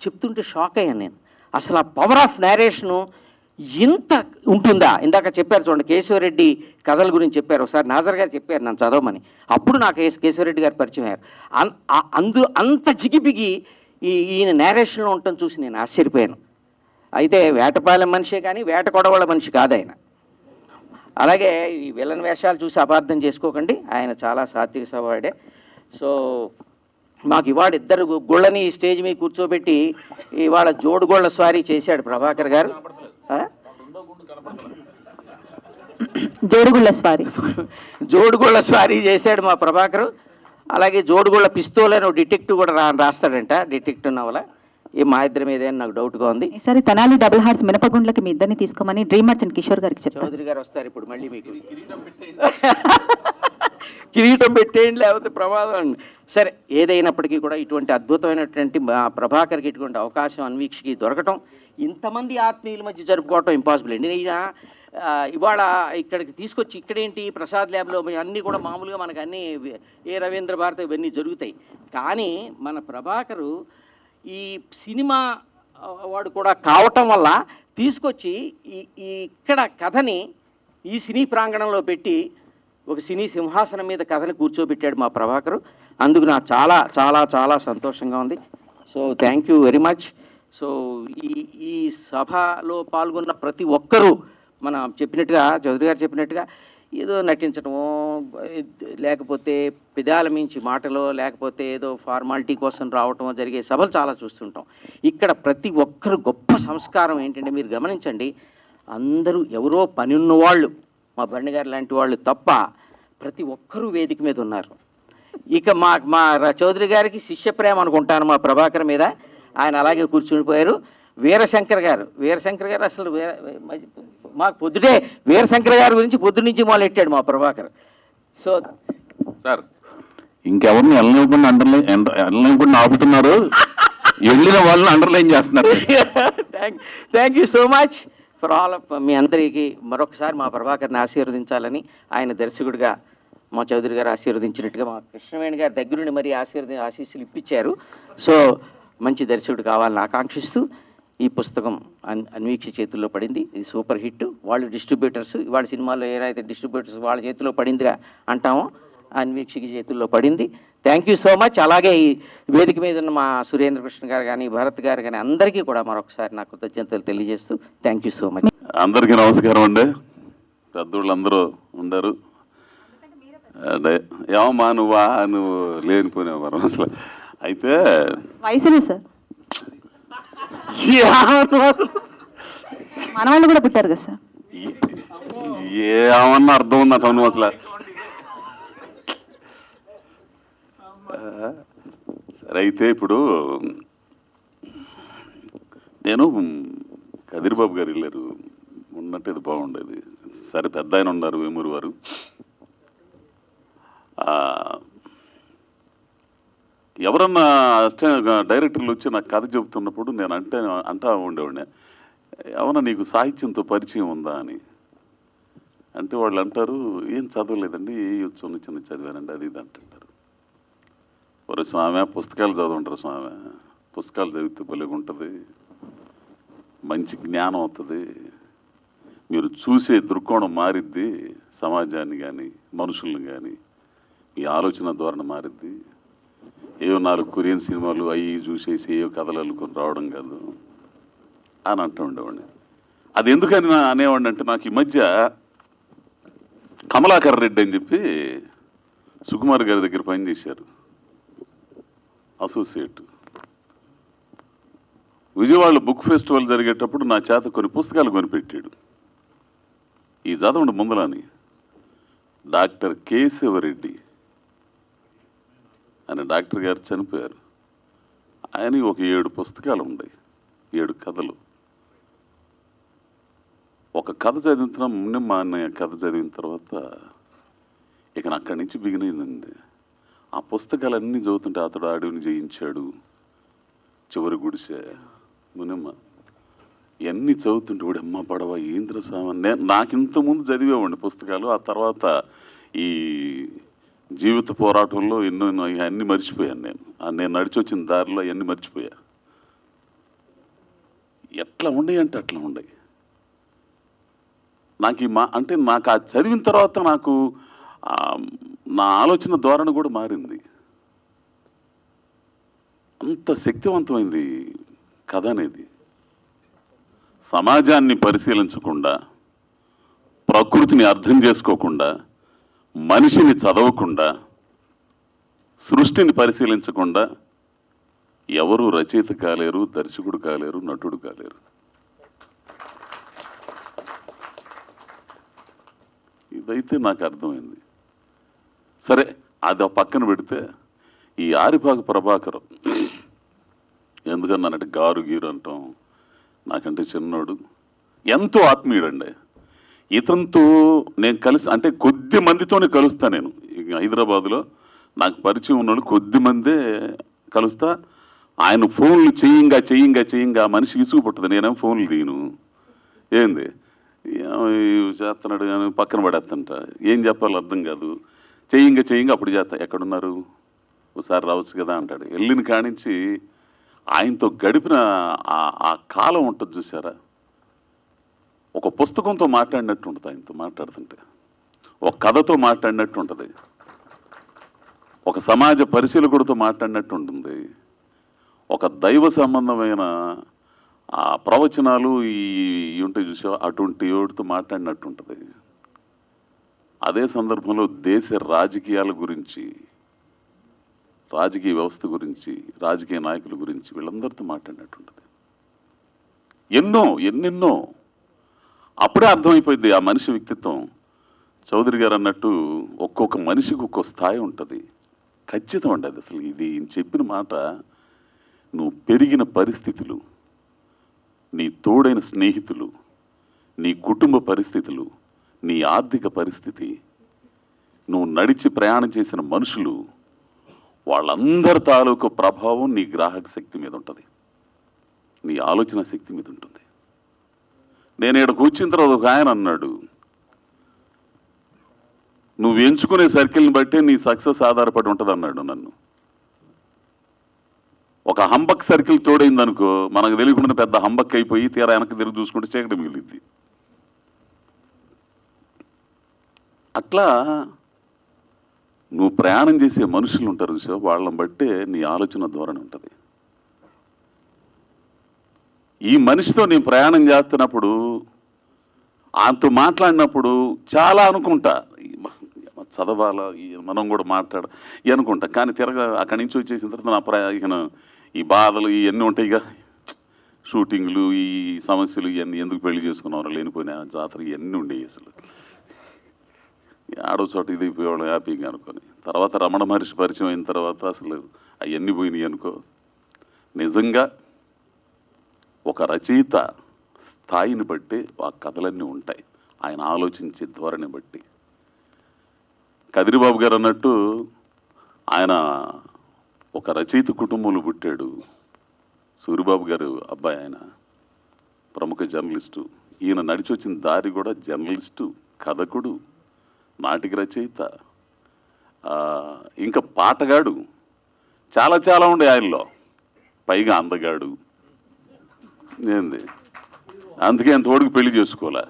చెప్తుంటే షాక్ అయ్యాను నేను. అసలు ఆ పవర్ ఆఫ్ నేరేషను ఇంత ఉంటుందా? ఇందాక చెప్పారు చూడండి, కేశవరెడ్డి కథల గురించి చెప్పారు. ఒకసారి నాజర్ గారు చెప్పారు నన్ను చదవమని, అప్పుడు నాకు కేశవరెడ్డి గారు పరిచయం అయ్యారు. అంత జిగిపిగి ఈయన నేరేషన్లో ఉండటం చూసి నేను ఆశ్చర్యపోయాను. అయితే వేటపాలెం మనిషే కానీ వేట కొడవళ్ళ మనిషి కాదు ఆయన. అలాగే ఈ విలన్ వేషాలు చూసి అపార్థం చేసుకోకండి, ఆయన చాలా సాత్విక స్వభావుడే. సో మాకు ఇవాళ ఇద్దరు గుళ్ళని స్టేజ్ మీద కూర్చోబెట్టి ఇవాళ జోడుగోళ్ల స్వారీ చేశాడు ప్రభాకర్ గారు. జోడుగోళ్ల స్వారీ చేశాడు మా ప్రభాకర్. అలాగే జోడుగోళ్ల పిస్తోల్ అని డిటెక్టివ్ కూడా రాస్తాడంట, డిటెక్టివ్ నవల. మా ఇద్దరి మీద నాకు డౌట్గా ఉంది. సరే, తెనాలి డబుల్ హార్ట్స్ మినపగుండ్లకి మీ ఇద్దరిని తీసుకోమని డ్రీమ్ మర్చెంట్ కిషోర్ గారికి చెప్తారు. చౌదరి గారు వస్తారు ఇప్పుడు మళ్ళీ మీకు. కిరీటం పెట్టేయండి, లేకపోతే ప్రమాదం అండి. సరే, ఏదైనప్పటికీ కూడా ఇటువంటి అద్భుతమైనటువంటి ప్రభాకర్కి ఇటువంటి అవకాశం అన్వీక్షకి దొరకటం, ఇంతమంది ఆత్మీయుల మధ్య జరుపుకోవటం ఇంపాసిబుల్ అండి. ఇవాళ ఇక్కడికి తీసుకొచ్చి ఇక్కడేంటి ప్రసాద్ ల్యాబ్లో అన్నీ కూడా మామూలుగా మనకు అన్నీ ఏ రవీంద్ర భారతి ఇవన్నీ జరుగుతాయి. కానీ మన ప్రభాకరు ఈ సినిమా వాడు కూడా కావటం వల్ల తీసుకొచ్చి ఈ ఇక్కడ కథని ఈ సినీ ప్రాంగణంలో పెట్టి ఒక సినీ సింహాసనం మీద కథని కూర్చోబెట్టాడు మా ప్రభాకరు. అందుకు నాకు చాలా చాలా చాలా సంతోషంగా ఉంది. So thank you very much. So ఈ సభలో పాల్గొన్న ప్రతి ఒక్కరూ మనం చెప్పినట్టుగా, చౌదరి గారు చెప్పినట్టుగా ఏదో నటించడమో, లేకపోతే పెదాల మించి మాటలో, లేకపోతే ఏదో ఫార్మాలిటీ కోసం రావటమో జరిగే సభలు చాలా చూస్తుంటాం. ఇక్కడ ప్రతి ఒక్కరు గొప్ప సంస్కారం ఏంటంటే మీరు గమనించండి, అందరూ ఎవరో పని ఉన్నవాళ్ళు, మా బండి గారు లాంటి వాళ్ళు తప్ప ప్రతి ఒక్కరూ వేదిక మీద ఉన్నారు. ఇక మా చౌదరి గారికి శిష్య ప్రేమ అనుకుంటాను మా ప్రభాకర్ మీద, ఆయన అలాగే కూర్చునిపోయారు. వీరశంకర్ గారు అసలు మాకు పొద్దుటే వీరశంకర్ గారి గురించి పొద్దు నుంచి మొదలెట్టాడు మా ప్రభాకర్. సో సార్, ఇంకెవరిని వెళ్ళనివ్వకుండా ఆపుతున్నారు, వెళ్ళిన వాళ్ళని అండర్లైన్ చేస్తున్నారు. Thank you so much for all of మీ అందరికీ. మరొకసారి మా ప్రభాకర్ని ఆశీర్వదించాలని, ఆయన దర్శకుడిగా మా చౌదరి గారు ఆశీర్వదించినట్టుగా మా కృష్ణవేణి గారి దగ్గరుండి మరీ ఆశీస్సులు ఇప్పించారు. సో మంచి దర్శకుడు కావాలని ఆకాంక్షిస్తూ ఈ పుస్తకం అన్వీక్ష చేతుల్లో పడింది. ఇది సూపర్ హిట్. వాళ్ళు డిస్ట్రిబ్యూటర్స్, వాళ్ళ సినిమాల్లో ఏదైతే డిస్ట్రిబ్యూటర్స్ వాళ్ళ చేతిలో పడిందిరా అంటామో, అన్వీక్షకి చేతుల్లో పడింది. Thank you so much. అలాగే ఈ వేదిక మీద ఉన్న మా సురేంద్ర కృష్ణ గారు కానీ, భరత్ గారు కానీ అందరికీ కూడా మరొకసారి నా కృతజ్ఞతలు తెలియజేస్తూ థ్యాంక్ యూ సో మచ్. అందరికీ నమస్కారం అండి. పెద్దోళ్ళందరూ ఉండరు. ఏమమ్మా నువ్వు లేనిపోయినావు అసలు. అయితే వయసునే సార్, మన వాళ్ళు కూడా పుట్టారు కదా సార్. ఏమన్నా అర్థం ఉందట నువ్వు అసలు. సరే, అయితే ఇప్పుడు నేను కదిరిబాబు గారు వెళ్ళారు, ఉన్నట్టు ఇది బాగుండేది. సరే, పెద్ద ఆయన ఉన్నారు వేమూరు వారు. ఎవరన్నా డైరెక్టర్లు వచ్చి నాకు కథ చెబుతున్నప్పుడు నేను అంటా ఉండేవాడిని, ఏమన్నా నీకు సాహిత్యంతో పరిచయం ఉందా అని. అంటే వాళ్ళు అంటారు, ఏం చదవలేదండి, చిన్న చదివానండి, అది ఇది అంటుంటారు. ఒరే స్వామి, పుస్తకాలు చదవంటారు స్వామి, పుస్తకాలు చదివితే భలేగా ఉంటుంది, మంచి జ్ఞానం అవుతుంది, మీరు చూసే దృక్కోణం మారిద్ది, సమాజాన్ని కానీ మనుషుల్ని కానీ ఈ ఆలోచన ధోరణి మారిద్ది. ఏవో 4 కొరియన్ సినిమాలు అవి చూసేసి ఏవో కథలు అల్లుకొని రావడం కాదు అని అంటూ ఉండేవాడిని. అది ఎందుకని అనేవాడిని అంటే, నాకు ఈ మధ్య కమలాకర్ రెడ్డి అని చెప్పి సుకుమార్ గారి దగ్గర పనిచేశారు, అసోసియేట్. విజయవాడ బుక్ ఫెస్టివల్ జరిగేటప్పుడు నా చేత కొన్ని పుస్తకాలు కొనిపెట్టాడు. ఈ చదవండి ముందలని, డాక్టర్ కేశవరెడ్డి అని డాక్టర్ గారు చనిపోయారు. ఆయన ఒక 7 పుస్తకాలు ఉన్నాయి, 7 కథలు. ఒక కథ చదివిన ముందు మా అన్నయ్య కథ చదివిన తర్వాత ఇక అక్కడి నుంచి బిగినైందండి. ఆ పుస్తకాలన్నీ చదువుతుంటే అతడు అడవిని జయించాడు, చివరి గుడిసె, మునిమ్మ, ఇవన్నీ చదువుతుంటే వాడు అమ్మ పడవ ఏంద్ర స్వామి. నాకు ఇంతకుముందు చదివేవాడిని పుస్తకాలు. ఆ తర్వాత ఈ జీవిత పోరాటంలో ఎన్నో అన్నీ మర్చిపోయాను. నేను నడిచి వచ్చిన దారిలో అవన్నీ మర్చిపోయా. ఎట్లా ఉండయి అంటే అట్లా ఉండయి. నాకు అంటే నాకు ఆ చదివిన తర్వాత నాకు నా ఆలోచన ధోరణి కూడా మారింది. అంత శక్తివంతమైంది కథ అనేది. సమాజాన్ని పరిశీలించకుండా, ప్రకృతిని అర్థం చేసుకోకుండా, మనిషిని చదవకుండా, సృష్టిని పరిశీలించకుండా ఎవరు రచయిత కాలేరు, దర్శకుడు కాలేరు, నటుడు కాలేరు. ఇదైతే నాకు అర్థమైంది. సరే, అది పక్కన పెడితే ఈ ఆరిపాక ప్రభాకర్ ఎందుకన్నానంటే, గారు గీరు అంటాం, నాకంటే చిన్నోడు, ఎంతో ఆత్మీయుడండి. ఇతనితో నేను కలిసి అంటే కొద్ది మందితోనే కలుస్తాను నేను. ఇక హైదరాబాదులో నాకు పరిచయం ఉన్నోళ్ళు కొద్దిమందే కలుస్తా. ఆయన ఫోన్లు చేయంగా మనిషి ఇసుగు పుట్టదు. నేనేం ఫోన్లు తీయను. ఏంది చేస్తున్నాడు కానీ పక్కన పడేస్తంట. ఏం చెప్పాలో అర్థం కాదు. చేయంగా అప్పుడు చేస్తా. ఎక్కడున్నారు, ఒకసారి రావచ్చు కదా అంటాడు. వెళ్ళిన కానించి ఆయనతో గడిపిన ఆ కాలం ఉంటుంది చూసారా, ఒక పుస్తకంతో మాట్లాడినట్టు ఉంటుంది. ఆయనతో మాట్లాడుతుంటే ఒక కథతో మాట్లాడినట్టు ఉంటుంది, ఒక సమాజ పరిశీలకుడితో మాట్లాడినట్టు ఉంటుంది, ఒక దైవ సంబంధమైన ఆ ప్రవచనాలు ఈ ఉంటాయి చూసా, అటువంటి వాడితో మాట్లాడినట్టు ఉంటుంది. అదే సందర్భంలో దేశ రాజకీయాల గురించి, రాజకీయ వ్యవస్థ గురించి, రాజకీయ నాయకుల గురించి వీళ్ళందరితో మాట్లాడినట్టు ఉంటుంది. ఎన్నెన్నో అప్పుడే అర్థమైపోయింది ఆ మనిషి వ్యక్తిత్వం. చౌదరి గారు అన్నట్టు ఒక్కొక్క మనిషికి ఒక్కొక్క స్థాయి ఉంటుంది. ఖచ్చితం అండి అది. అసలు ఇది చెప్పిన మాట, నువ్వు పెరిగిన పరిస్థితులు, నీ తోడైన స్నేహితులు, నీ కుటుంబ పరిస్థితులు, నీ ఆర్థిక పరిస్థితి, నువ్వు నడిచి ప్రయాణం చేసిన మనుషులు, వాళ్ళందరి తాలూకు ప్రభావం నీ గ్రాహక శక్తి మీద ఉంటుంది, నీ ఆలోచన శక్తి మీద ఉంటుంది. నేను ఇక్కడికి వచ్చిన తర్వాత ఒక ఆయన అన్నాడు, నువ్వు ఎంచుకునే సర్కిల్ని బట్టే నీ సక్సెస్ ఆధారపడి ఉంటుంది అన్నాడు నన్ను. ఒక హంబక్ సర్కిల్ తోడైందనుకో, మనకు తెలియకుండా పెద్ద హంబక్ అయిపోయి తీరా వెనక్కి తిరిగి చూసుకుంటే చీకటి మిగిలిద్ది. అట్లా నువ్వు ప్రయాణం చేసే మనుషులు ఉంటారు చూసా, వాళ్ళని బట్టే నీ ఆలోచన ధోరణి ఉంటుంది. ఈ మనిషితో నేను ప్రయాణం చేస్తున్నప్పుడు, ఆయనతో మాట్లాడినప్పుడు చాలా అనుకుంటా, చదవాలా, మనం కూడా అనుకుంటా. కానీ తిరగా అక్కడి నుంచి వచ్చేసిన తర్వాత ఇక ఈ బాధలు ఇవన్నీ ఉంటాయి. ఇక షూటింగ్లు, ఈ సమస్యలు ఇవన్నీ, ఎందుకు పెళ్లి చేసుకున్నారో లేనిపోయిన జాతర ఇవన్నీ ఉండేవి. అసలు ఆడో చోట ఇది అయిపోయేవాళ్ళం హ్యాపీగా అనుకొని. తర్వాత రమణ మహర్షి పరిచయం అయిన తర్వాత అసలు అవన్నీ పోయినాయి అనుకో. నిజంగా ఒక రచయిత స్థాయిని బట్టి ఆ కథలన్నీ ఉంటాయి, ఆయన ఆలోచించే ధోరణి బట్టి. కదిరిబాబు గారు అన్నట్టు ఆయన ఒక రచయిత కుటుంబంలో పుట్టాడు. సూరిబాబు గారు అబ్బాయి, ఆయన ప్రముఖ జర్నలిస్టు. ఈయన నడిచి వచ్చిన దారి కూడా జర్నలిస్టు, కథకుడు, నాటిక రచయిత, ఇంకా పాటగాడు, చాలా ఉండే ఆయనలో. పైగా అందగాడు. ఏంది, అందుకే అంత ఓడికి పెళ్లి చేసుకోలే.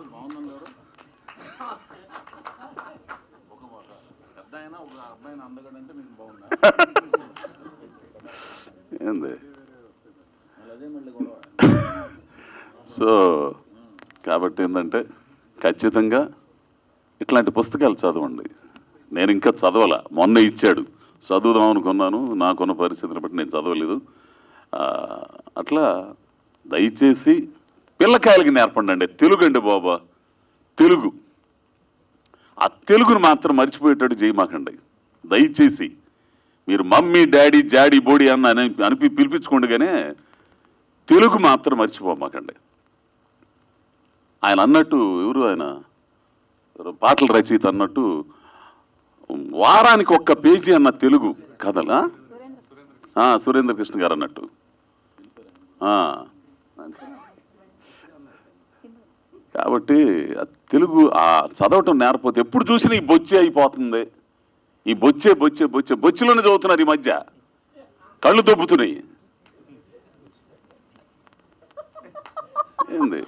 ఏంది, సో కాబట్టి ఏంటంటే ఖచ్చితంగా ఇట్లాంటి పుస్తకాలు చదవండి. నేను ఇంకా చదవాల, మొన్న ఇచ్చాడు, చదువుదాం అనుకున్నాను, నాకున్న పరిస్థితిని బట్టి నేను చదవలేదు. అట్లా దయచేసి పిల్లకాయలకి నేర్పండి. తెలుగు అండి బాబా, తెలుగు. ఆ తెలుగును మాత్రం మర్చిపోయేటట్టు చేయమాకండి దయచేసి. మీరు మమ్మీ డాడీ జాడీ బోడీ అని పిలిపించుకోండి, కానీ తెలుగు మాత్రం మర్చిపోమాకండి. ఆయన అన్నట్టు, ఎవరు ఆయన పాటల రచయిత అన్నట్టు, వారానికి 1 పేజీ అన్న తెలుగు కథలా, సురేంద్ర కృష్ణ గారు అన్నట్టు. కాబట్టి తెలుగు చదవటం నేర్పపోతే ఎప్పుడు చూసినా ఈ బొచ్చే అయిపోతుంది. ఈ బొచ్చులోనే చదువుతున్నారు ఈ మధ్య, కళ్ళు దొబ్బుతున్నాయి. ఏంది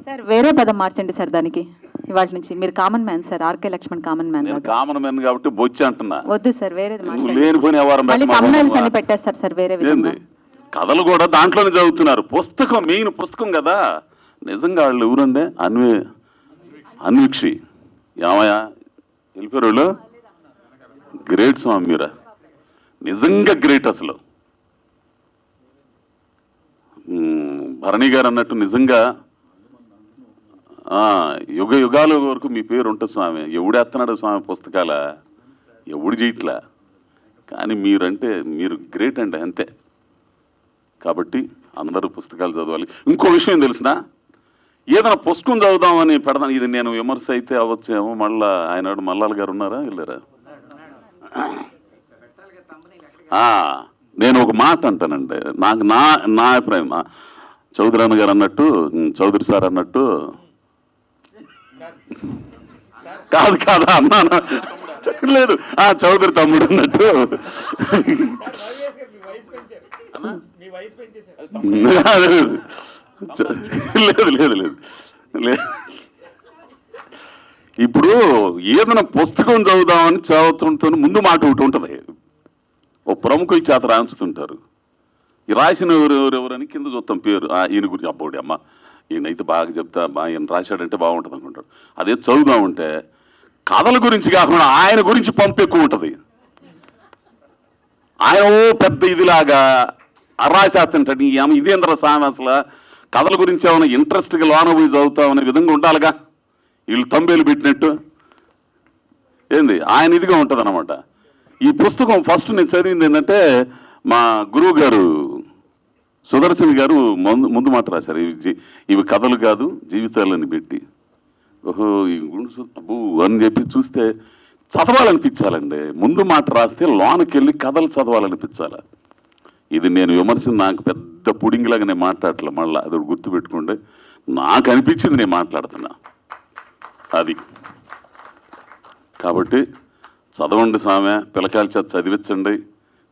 సార్, వేరే పదం మార్చండి సార్ దానికి. ఇవాళ నుంచి మీరు common man sir, RK Laxman common man. నేను కామన్ మ్యాన్ కాబట్టి బొచ్చి అంటున్నా. వద్దు సార్, వేరేది మార్చండి. లేనిపోయిన వ్యవహారం పెట్టేస్తారు సార్ వేరే విధంగా. కథలు కూడా దాంట్లోనే చదువుతున్నారు. పుస్తకం మెయిన్ పుస్తకం కదా. నిజంగా వాళ్ళు ఎవరండి, అన్వీక్షి ఏమయ్యా వెళ్ళిపోయారు వాళ్ళు. గ్రేట్ స్వామి, మీరా నిజంగా గ్రేట్. అసలు భరణి గారు అన్నట్టు నిజంగా యుగాల వరకు మీ పేరు ఉంటుంది స్వామి. ఎవడేస్తున్నాడు స్వామి పుస్తకాల, ఎవడు చేయట్లా, కానీ మీరంటే మీరు గ్రేట్ అండి, అంతే. కాబట్టి అందరూ పుస్తకాలు చదవాలి. ఇంకో విషయం తెలిసిన, ఏదైనా పుస్తకం చదువుదామని పెడదాం, ఇది నేను విమర్శ అయితే అవ్వచ్చేమో. మళ్ళా ఆయన మల్లాల్ గారు ఉన్నారా, వెళ్ళారా? నేను ఒక మాట అంటానండి, నాకు నా అభిప్రాయం, చౌదరి అన్న గారు అన్నట్టు, చౌదరి సార్ అన్నట్టు కాదు అన్నాను, లేదు చౌదరి తమ్ముడు అన్నట్టు లేదు. ఇప్పుడు ఏదైనా పుస్తకం చదువుదామని చదువుతుంటే ముందు మాట ఒకటి ఉంటుంది, ఓ ప్రముఖుల చేత రాయించుతుంటారు, ఈ రాసిన ఎవరెవరని కింద చూస్తాం పేరు, ఈయన గురించి అబ్బోడి అమ్మ ఈయనైతే బాగా చెప్తా, ఈయన రాశాడంటే బాగుంటుంది అనుకుంటాడు. అదే చదువుదామంటే కథల గురించి కాకుండా ఆయన గురించి పంపు ఎక్కువ ఉంటుంది. ఆయన పెద్ద ఇదిలాగా రాసేస్తుంటాడు, ఈ అమ్మ ఇదేంద్ర సామె అసలు కథల గురించి ఏమైనా ఇంట్రెస్ట్గా లోన పోయి చదువుతామనే విధంగా ఉండాలిగా, వీళ్ళు తంబేలు పెట్టినట్టు ఏంది ఆయన ఇదిగా ఉంటుంది అనమాట. ఈ పుస్తకం ఫస్ట్ నేను చదివింది ఏంటంటే మా గురువు గారు సుదర్శన్ గారు ముందు మాట రాశారు, ఇవి కథలు కాదు జీవితాలని పెట్టి, ఓహో ఈ గుండు అబ్బు అని చెప్పి చూస్తే చదవాలనిపించాలండి. ముందు మాట రాస్తే లోనకి వెళ్ళి కథలు చదవాలనిపించాలి. ఇది నేను విమర్శ, నాకు పెద్ద పుడింగిలాగా నేను మాట్లాడలే, మళ్ళీ అది గుర్తుపెట్టుకుంటే నాకు అనిపించింది నేను మాట్లాడుతున్నా అది. కాబట్టి చదవండి సామె, పిల్లకాయల చేత చదివించండి,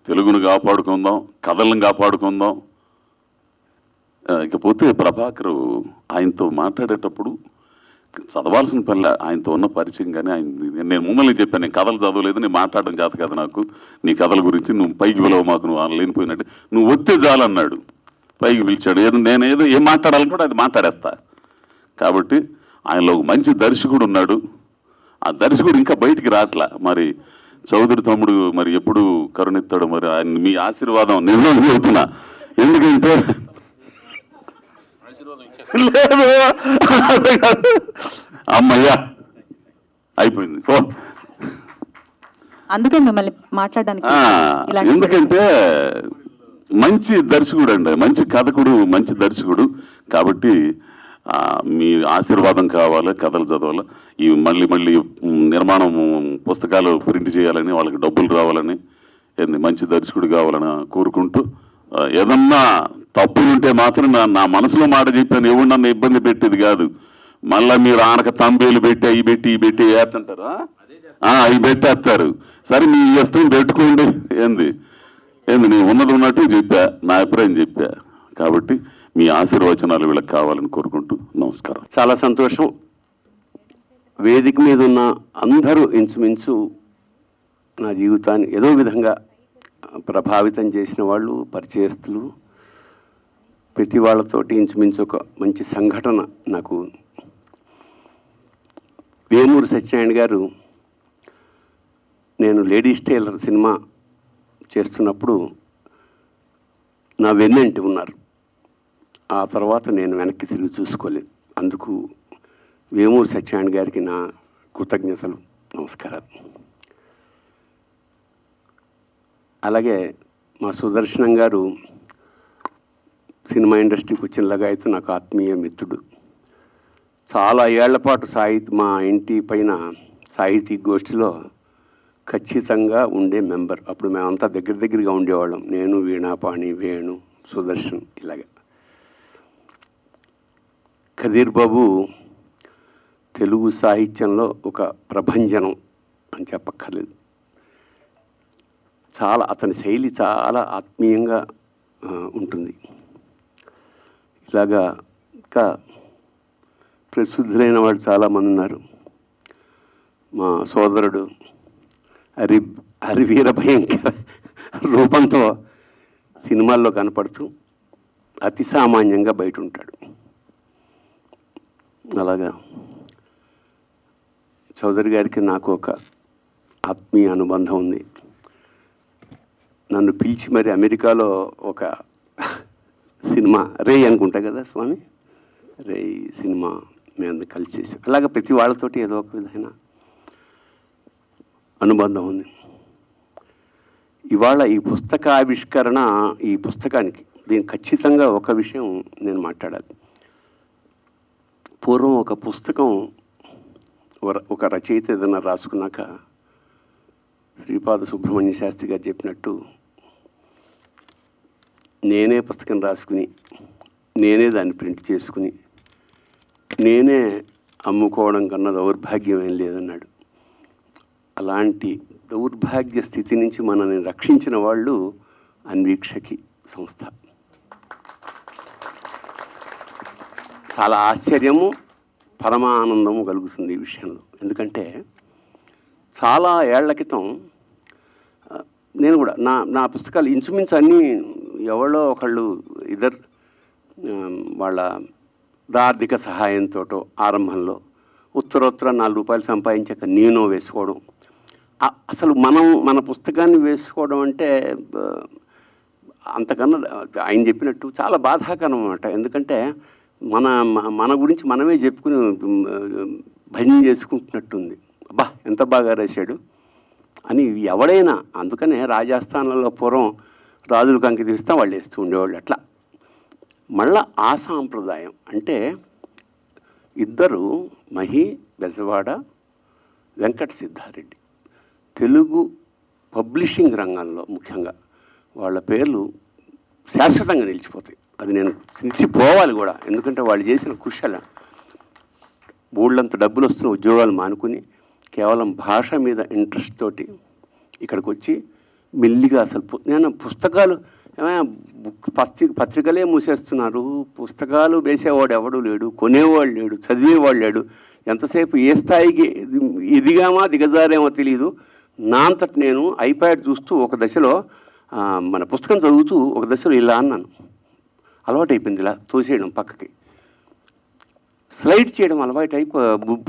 తెలుగును కాపాడుకుందాం, కథలను కాపాడుకుందాం. ఇకపోతే ప్రభాకర్ ఆయనతో మాట్లాడేటప్పుడు చదవాల్సిన పని, ఆయనతో ఉన్న పరిచయం కానీ నేను మమ్మల్ని చెప్పాను, నేను కథలు చదవలేదు, నేను మాట్లాడడం చేత కదా నాకు, నీ కథల గురించి నువ్వు పైకి విలువ మాకు, నువ్వు లేనిపోయినట్టు నువ్వు వస్తే చాలన్నాడు, పైకి పిలిచాడు. ఏదో ఏం మాట్లాడాలని కూడా అది మాట్లాడేస్తా. కాబట్టి ఆయనలో ఒక మంచి దర్శకుడు ఉన్నాడు, ఆ దర్శకుడు ఇంకా బయటికి రావట్లా. మరి చౌదరి తమ్ముడు మరి ఎప్పుడు కరుణిస్తాడు, మరి ఆయన మీ ఆశీర్వాదం నిజం చెబుతున్నా, ఎందుకంటే లేదు అమ్మయ్యా అయిపోయింది. అందుకే మిమ్మల్ని మాట్లాడడానికి ఎందుకంటే మంచి దర్శకుడు అండి, మంచి కథకుడు, మంచి దర్శకుడు. కాబట్టి మీ ఆశీర్వాదం కావాలి, కథలు చదవాలి, ఇవి మళ్ళీ నిర్మాణం పుస్తకాలు ప్రింట్ చేయాలని, వాళ్ళకి డబ్బులు రావాలని, మంచి దర్శకుడు కావాలని కోరుకుంటూ, ఏదన్నా తప్పులుంటే మాత్రం నా మనసులో మాట చెప్పాను, ఎవరు నన్ను ఇబ్బంది పెట్టేది కాదు. మళ్ళీ మీరు ఆనక తంబేలు పెట్టి అవి పెట్టి ఇవి పెట్టి వేస్తుంటారా, అవి పెట్టేస్తారు. సరే మీ ఇష్టం పెట్టుకోండి, ఏంది నేను ఉన్నది ఉన్నట్టు చెప్పా, నా అభిప్రాయం చెప్పా. కాబట్టి మీ ఆశీర్వచనాలు వీళ్ళకి కావాలని కోరుకుంటూ నమస్కారం. చాలా సంతోషం. వేదిక మీద ఉన్న అందరూ ఇంచుమించు నా జీవితాన్ని ఏదో విధంగా ప్రభావితం చేసిన వాళ్ళు, పరిచయస్తులు, ప్రతి వాళ్ళతోటి ఇంచుమించు ఒక మంచి సంఘటన నాకు. వేమూరి సత్యనారాయణ గారు, నేను లేడీస్ టైలర్ సినిమా చేస్తున్నప్పుడు నా వెన్నంటి ఉన్నారు. ఆ తర్వాత నేను వెనక్కి తిరిగి చూసుకోలేదు. అందుకు వేమూరి సత్యనారాయణ గారికి నా కృతజ్ఞతలు, నమస్కారాలు. అలాగే మా సుదర్శనం గారు సినిమా ఇండస్ట్రీకి వచ్చినలాగా అయితే నాకు ఆత్మీయ మిత్రుడు. చాలా ఏళ్ల పాటు మా ఇంటి పైన సాహితీ గోష్ఠిలో ఖచ్చితంగా ఉండే మెంబర్. అప్పుడు మేమంతా దగ్గరగా ఉండేవాళ్ళం, నేను, వీణాపాణి, వేణు, సుదర్శన్. ఇలాగ ఖదీర్ బాబు తెలుగు సాహిత్యంలో ఒక ప్రభంజనం అని చెప్పక్కర్లేదు. అతని శైలి చాలా ఆత్మీయంగా ఉంటుంది. ఇలాగా ఇంకా ప్రసిద్ధులైన వాళ్ళు చాలామంది ఉన్నారు. మా సోదరుడు హరివీర భయంకర రూపంతో సినిమాల్లో కనపడుతూ అతి సామాన్యంగా బయట ఉంటాడు. అలాగా చౌదరి గారికి నాకు ఒక ఆత్మీయ అనుబంధం ఉంది. నన్ను పిలిచి మరి అమెరికాలో ఒక సినిమా, రే అనుకుంటా కదా స్వామి, రే సినిమా మేము కలిసి చేసాం. అలాగే ప్రతి వాళ్ళతోటి ఏదో ఒక విధమైన అనుబంధం ఉంది. ఇవాళ ఈ పుస్తకావిష్కరణ, ఈ పుస్తకానికి దీనికి ఖచ్చితంగా ఒక విషయం నేను మాట్లాడాలి. పూర్వం ఒక పుస్తకం ఒక రచయిత ఏదైనా రాసుకున్నాక శ్రీపాద సుబ్రహ్మణ్య శాస్త్రి గారు చెప్పినట్టు నేనే పుస్తకం రాసుకుని నేనే దాన్ని ప్రింట్ చేసుకుని నేనే అమ్ముకోవడం కన్నా దౌర్భాగ్యం ఏం లేదన్నాడు. అలాంటి దౌర్భాగ్య స్థితి నుంచి మనల్ని రక్షించిన వాళ్ళు అన్వీక్షకి సంస్థ. చాలా ఆశ్చర్యము పరమానందము కలుగుతుంది ఈ విషయంలో. ఎందుకంటే చాలా ఏళ్ల క్రితం నేను కూడా నా పుస్తకాలు ఇంచుమించు అన్నీ ఎవరో ఒకళ్ళు వాళ్ళ ఆర్థిక సహాయంతో ఆరంభంలో ఉత్తరోత్తర 4 రూపాయలు సంపాదించాక నేను వేసుకోవడం, అసలు మన పుస్తకాన్ని వేసుకోవడం అంటే అంతకన్నా ఆయన చెప్పినట్టు చాలా బాధాకరం అన్నమాట. ఎందుకంటే మన గురించి మనమే చెప్పుకుని భజన చేసుకుంటున్నట్టుంది. అబ్బా ఎంత బాగా రాశాడు అని ఎవడైనా. అందుకనే రాజస్థాన్లలో పూర్వం రాజులకు అంకితం ఇస్తాం, వాళ్ళు వేస్తూ ఉండేవాళ్ళు. అట్లా మళ్ళా ఆ సాంప్రదాయం అంటే ఇద్దరు మహి బెజవాడ, వెంకట సిద్ధారెడ్డి తెలుగు పబ్లిషింగ్ రంగంలో ముఖ్యంగా వాళ్ళ పేర్లు శాశ్వతంగా నిలిచిపోతాయి. అది నేను నిలిచిపోవాలి కూడా. ఎందుకంటే వాళ్ళు చేసిన కృషి ఊళ్ళంత డబ్బులు వస్తున్న ఉద్యోగాలు మానుకుని కేవలం భాష మీద ఇంట్రెస్ట్ తోటి ఇక్కడికి వచ్చి మెల్లిగా అసలు నేను పుస్తకాలు పత్రికలే మూసేస్తున్నారు, పుస్తకాలు వేసేవాడు ఎవడు లేడు, కొనేవాడు లేడు, చదివేవాడు లేడు. ఎంతసేపు ఏ స్థాయికి ఎదిగామా దిగజారేమో తెలియదు. నా అంతటి నేను ఐప్యాడ్ చూస్తూ ఒక దశలో మన పుస్తకం చదువుతూ ఒక దశలో ఇలా అన్నాను, అలవాటు అయిపోయింది ఇలా తోసేయడం పక్కకి, స్లైడ్ చేయడం అలవాటు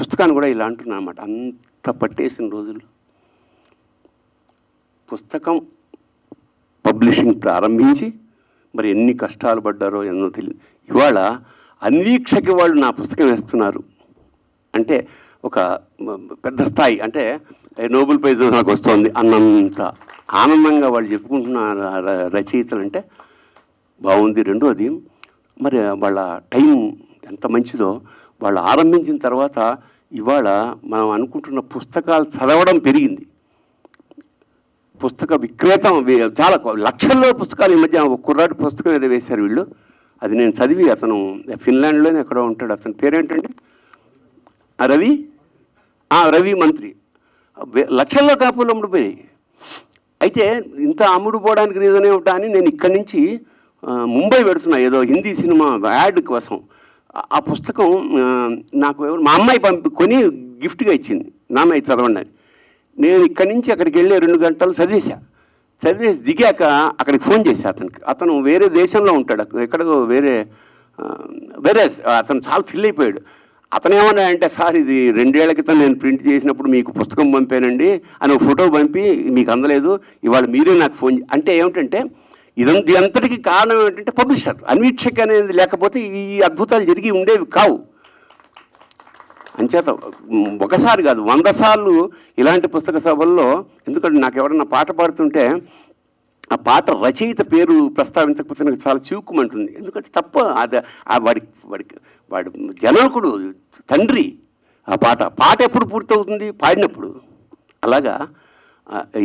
పుస్తకాన్ని కూడా ఇలా అంటున్నాను అన్నమాట. అంత పట్టేసిన రోజులు. పుస్తకం పబ్లిషింగ్ ప్రారంభించి మరి ఎన్ని కష్టాలు పడ్డారో ఎన్నో తెలియదు. ఇవాళ అన్వీక్షకి వాళ్ళు నా పుస్తకం వేస్తున్నారు అంటే ఒక పెద్ద స్థాయి, అంటే నోబెల్ ప్రైజ్ నాకు వస్తుంది అన్నంత ఆనందంగా వాళ్ళు చెప్పుకుంటున్న రచయితలు అంటే బాగుంది. రెండోది మరి వాళ్ళ టైం ఎంత మంచిదో. వాళ్ళు ఆరంభించిన తర్వాత ఇవాళ మనం అనుకుంటున్న పుస్తకాలు చదవడం పెరిగింది. పుస్తక విక్రేతం చాలా లక్షల్లో పుస్తకాలు ఈ మధ్య. ఒక కుర్రాడు పుస్తకం ఏదో వేశారు వీళ్ళు, అది నేను చదివి, అతను ఫిన్లాండ్లోనే ఎక్కడో ఉంటాడు. అతని పేరేంటండి? రవి మంత్రి. లక్షల్లో కాపులు అమ్ముడుపోయాయి. అయితే ఇంత అమ్ముడుపోవడానికి రీజన్ ఏమిటా అని నేను ఇక్కడి నుంచి ముంబై పెడుతున్నా ఏదో హిందీ సినిమా యాడ్ కోసం. ఆ పుస్తకం నాకు మా అమ్మాయి కొని గిఫ్ట్గా ఇచ్చింది, నాన్న ఇది చదవండి అని. నేను ఇక్కడి నుంచి అక్కడికి వెళ్ళి 2 గంటలు చదివేసి దిగాక అక్కడికి ఫోన్ చేశా అతనికి. అతను వేరే దేశంలో ఉంటాడు, ఎక్కడికో వేరే అతను చాలా థ్రిల్ అయిపోయాడు. అతను ఏమన్నాడంటే, సార్ ఇది 2 ఏళ్ల క్రితం నేను ప్రింట్ చేసినప్పుడు మీకు పుస్తకం పంపానండి అని ఒక ఫోటో పంపి మీకు అందలేదు, ఇవాళ మీరే నాకు ఫోన్ అంటే ఏమిటంటే ఇది అంతటికి కారణం ఏమిటంటే పబ్లిషర్. అన్వీక్షక్ అనేది లేకపోతే ఈ అద్భుతాలు జరిగి ఉండేవి కావు. అంచేత ఒకసారి కాదు 100 సార్లు ఇలాంటి పుస్తక సభల్లో, ఎందుకంటే నాకు ఎవరన్నా పాట పాడుతుంటే ఆ పాట రచయిత పేరు ప్రస్తావించకపోతే నాకు చాలా చివుకుమంటుంది. ఎందుకంటే తప్ప అది వాడి జనకుడు తండ్రి. ఆ పాట ఎప్పుడు పూర్తవుతుంది? పాడినప్పుడు. అలాగా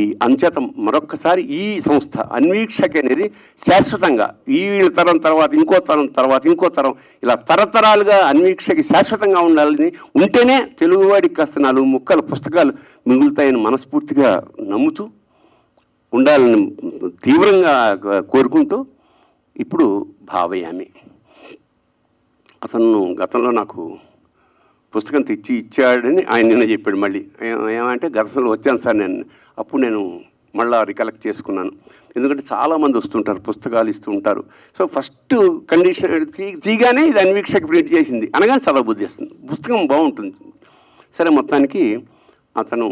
ఈ అంచేత మరొక్కసారి ఈ సంస్థ అన్వీక్షక్ అనేది శాశ్వతంగా ఈ తరం తర్వాత ఇంకో తరం ఇలా తరతరాలుగా అన్వీక్షకి శాశ్వతంగా ఉండాలని, ఉంటేనే తెలుగువాడికి కాస్త 4 ముక్కల పుస్తకాలు మిగులుతాయని మనస్ఫూర్తిగా నమ్ముతూ ఉండాలని తీవ్రంగా కోరుకుంటూ ఇప్పుడు భావయామి. అతను గతంలో నాకు పుస్తకం తెచ్చి ఇచ్చాడని ఆయన నిన్న చెప్పాడు. మళ్ళీ ఏమంటే గతంలో వచ్చాను సార్ నేను, అప్పుడు నేను మళ్ళీ రికలెక్ట్ చేసుకున్నాను. ఎందుకంటే చాలామంది వస్తుంటారు, పుస్తకాలు ఇస్తూ ఉంటారు. సో ఫస్ట్ కండిషన్ తీగానే ఇది అన్వీక్షకి ప్రింట్ చేసింది అనగానే చదవబుద్ధి చేస్తుంది, పుస్తకం బాగుంటుంది. సరే మొత్తానికి అతను,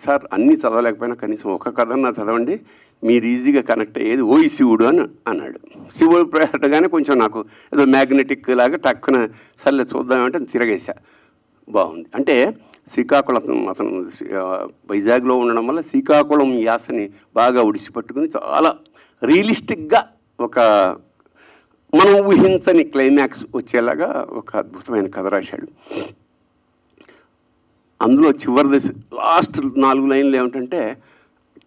సార్ అన్నీ చదవలేకపోయినా కనీసం ఒక కథన్నా చదవండి, మీరు ఈజీగా కనెక్ట్ అయ్యేది ఓయి శివుడు అని అన్నాడు. శివుడు పెట్టగానే కొంచెం నాకు ఏదో మ్యాగ్నెటిక్ లాగా టక్కున సర్లే చూద్దామంటే తిరగేశా. బాగుంది. అంటే శ్రీకాకుళం అతను వైజాగ్లో ఉండడం వల్ల శ్రీకాకుళం యాసని బాగా ఉడిసిపట్టుకుని చాలా రియలిస్టిక్గా ఒక మనం ఊహించని క్లైమాక్స్ వచ్చేలాగా ఒక అద్భుతమైన కథ రాశాడు. అందులో చివరి దశ లాస్ట్ 4 లైన్లు ఏమిటంటే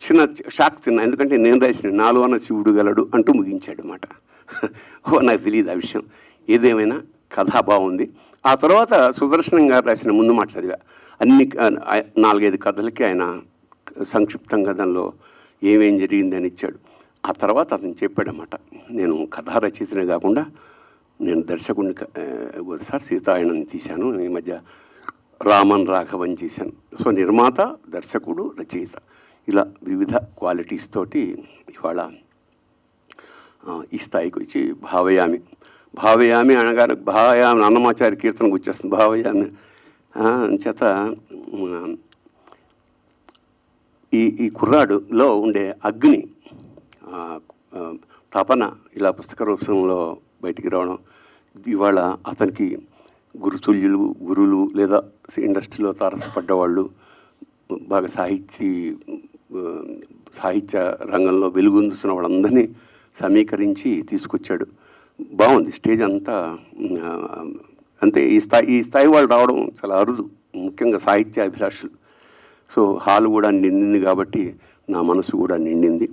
చిన్న షాక్ తిన్నా, ఎందుకంటే నేను రాసిన నాలో అన్న శివుడు గలడు అంటూ ముగించాడు అన్నమాట. నాకు తెలియదు ఆ విషయం. ఏదేమైనా కథ బాగుంది. ఆ తర్వాత సుదర్శనం గారు రాసిన ముందు మాట చదివా. అన్ని 4-5 కథలకి ఆయన సంక్షిప్తంగా దానిలో ఏమేం జరిగిందని ఇచ్చాడు. ఆ తర్వాత అతను చెప్పాడన్నమాట, నేను కథా రచయితనే కాకుండా నేను దర్శకుడిని ఒకసారి సీతాయణని తీశాను, ఈ మధ్య రామన్ రాఘవన్ చేశాను. సో నిర్మాత, దర్శకుడు, రచయిత ఇలా వివిధ క్వాలిటీస్ తోటి ఇవాళ ఈ స్థాయికి వచ్చి భావయామి అనగానే భావయామి అన్నమాచారి కీర్తనకు వచ్చేస్తుంది. భావయామి చేత ఈ కుర్రాడులో ఉండే అగ్ని తపన ఇలా పుస్తక రూపంలో బయటికి రావడం, ఇవాళ అతనికి గురుతుల్యులు, గురువులు లేదా ఇండస్ట్రీలో తారసపడ్డవాళ్ళు, బాగా సాహిత్య రంగంలో వెలుగొందుతున్న వాళ్ళందరినీ సమీకరించి తీసుకొచ్చాడు. బాగుంది. స్టేజ్ అంతా అంతే. ఈ స్థాయి వాళ్ళు రావడం చాలా అరుదు, ముఖ్యంగా సాహిత్య అభిలాషులు. సో హాల్ కూడా నిండింది కాబట్టి నా మనసు కూడా నిండింది.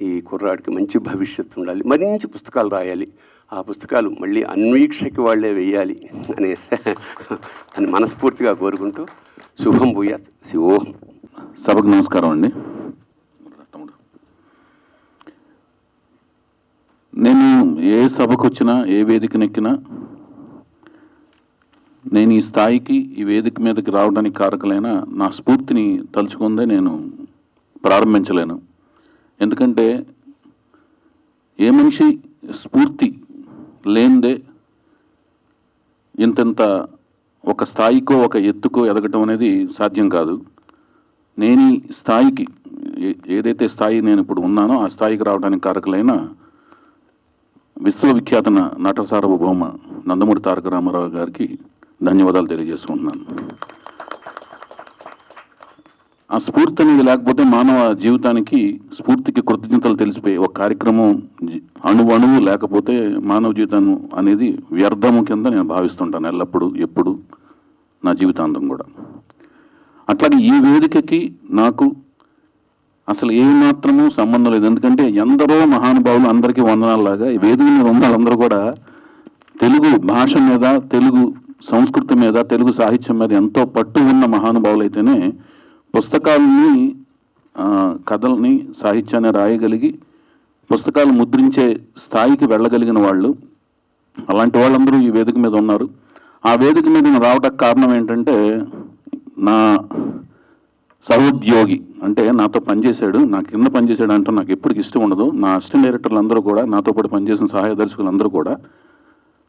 ఈ కుర్రాడికి మంచి భవిష్యత్తు ఉండాలి, మంచి పుస్తకాలు రాయాలి, ఆ పుస్తకాలు మళ్ళీ అన్వీక్షకి వాళ్ళే వెయ్యాలి అని మనస్ఫూర్తిగా కోరుకుంటూ శుభం భూయాత్. శివోహం. సభకు నమస్కారం అండి. నేను ఏ సభకు వచ్చినా, ఏ వేదికనెక్కినా, నేను ఈ స్థాయికి, ఈ వేదిక మీదకి రావడానికి కారకులైన నా స్ఫూర్తిని తలుచుకుందే నేను ప్రారంభించలేను. ఎందుకంటే ఏ మనిషి స్ఫూర్తి లేనిదే ఇంతంత ఒక స్థాయికో ఒక ఎత్తుకో ఎదగటం అనేది సాధ్యం కాదు. నేను ఈ స్థాయికి, ఏదైతే స్థాయి నేను ఇప్పుడు ఉన్నానో ఆ స్థాయికి రావడానికి కారకులైన విశ్వవిఖ్యాత నట సార్వభౌమ నందమూరి తారక రామారావు గారికి ధన్యవాదాలు తెలియజేసుకుంటున్నాను. ఆ స్ఫూర్తి అనేది లేకపోతే మానవ జీవితానికి, స్ఫూర్తికి కృతజ్ఞతలు తెలిసిపోయి ఒక కార్యక్రమం అణువు లేకపోతే మానవ జీవితం అనేది వ్యర్థము కింద నేను భావిస్తుంటాను ఎల్లప్పుడూ, ఎప్పుడు, నా జీవితాంతం కూడా. అట్లాగే ఈ వేదికకి నాకు అసలు ఏమాత్రమూ సంబంధం లేదు. ఎందుకంటే ఎందరో మహానుభావులు, అందరికీ వందనాలలాగా ఈ వేదిక మీద ఉన్న వాళ్ళందరూ కూడా తెలుగు భాష మీద, తెలుగు సంస్కృతి మీద, తెలుగు సాహిత్యం మీద ఎంతో పట్టు ఉన్న మహానుభావులు అయితేనే పుస్తకాలని, కథల్ని, సాహిత్యాన్ని రాయగలిగి పుస్తకాలు ముద్రించే స్థాయికి వెళ్ళగలిగిన వాళ్ళు. అలాంటి వాళ్ళందరూ ఈ వేదిక మీద ఉన్నారు. ఆ వేదిక మీద నేను రావడానికి కారణం ఏంటంటే, నా సహోద్యోగి అంటే నాతో పనిచేశాడు, నా కింద పనిచేశాడు అంటే నాకు ఎప్పటికి ఇష్టం ఉండదు. నా అసిస్టెంట్ డైరెక్టర్లు అందరూ కూడా, నాతో పాటు పనిచేసిన సహాయ దర్శకులు అందరూ కూడా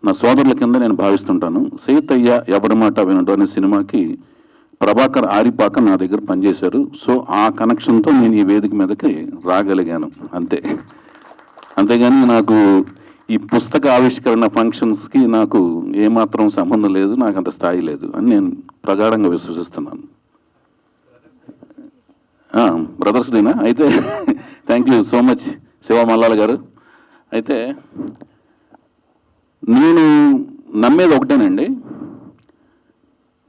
నా సోదరుల కింద నేను భావిస్తుంటాను. సీతయ్య ఎవరి మాట వినడు అనే సినిమాకి ప్రభాకర్ ఆరిపాక నా దగ్గర పనిచేశారు. సో ఆ కనెక్షన్తో నేను ఈ వేదిక మీదకి రాగలిగాను అంతే. అంతేగాని నాకు ఈ పుస్తక ఆవిష్కరణ ఫంక్షన్స్కి నాకు ఏమాత్రం సంబంధం లేదు, నాకు అంత స్థాయి లేదు అని నేను ప్రగాఢంగా విశ్వసిస్తున్నాను. బ్రదర్స్ డేనా అయితే thank you so much Shiva Mallala గారు. అయితే నేను నమ్మేది ఒకటేనండి,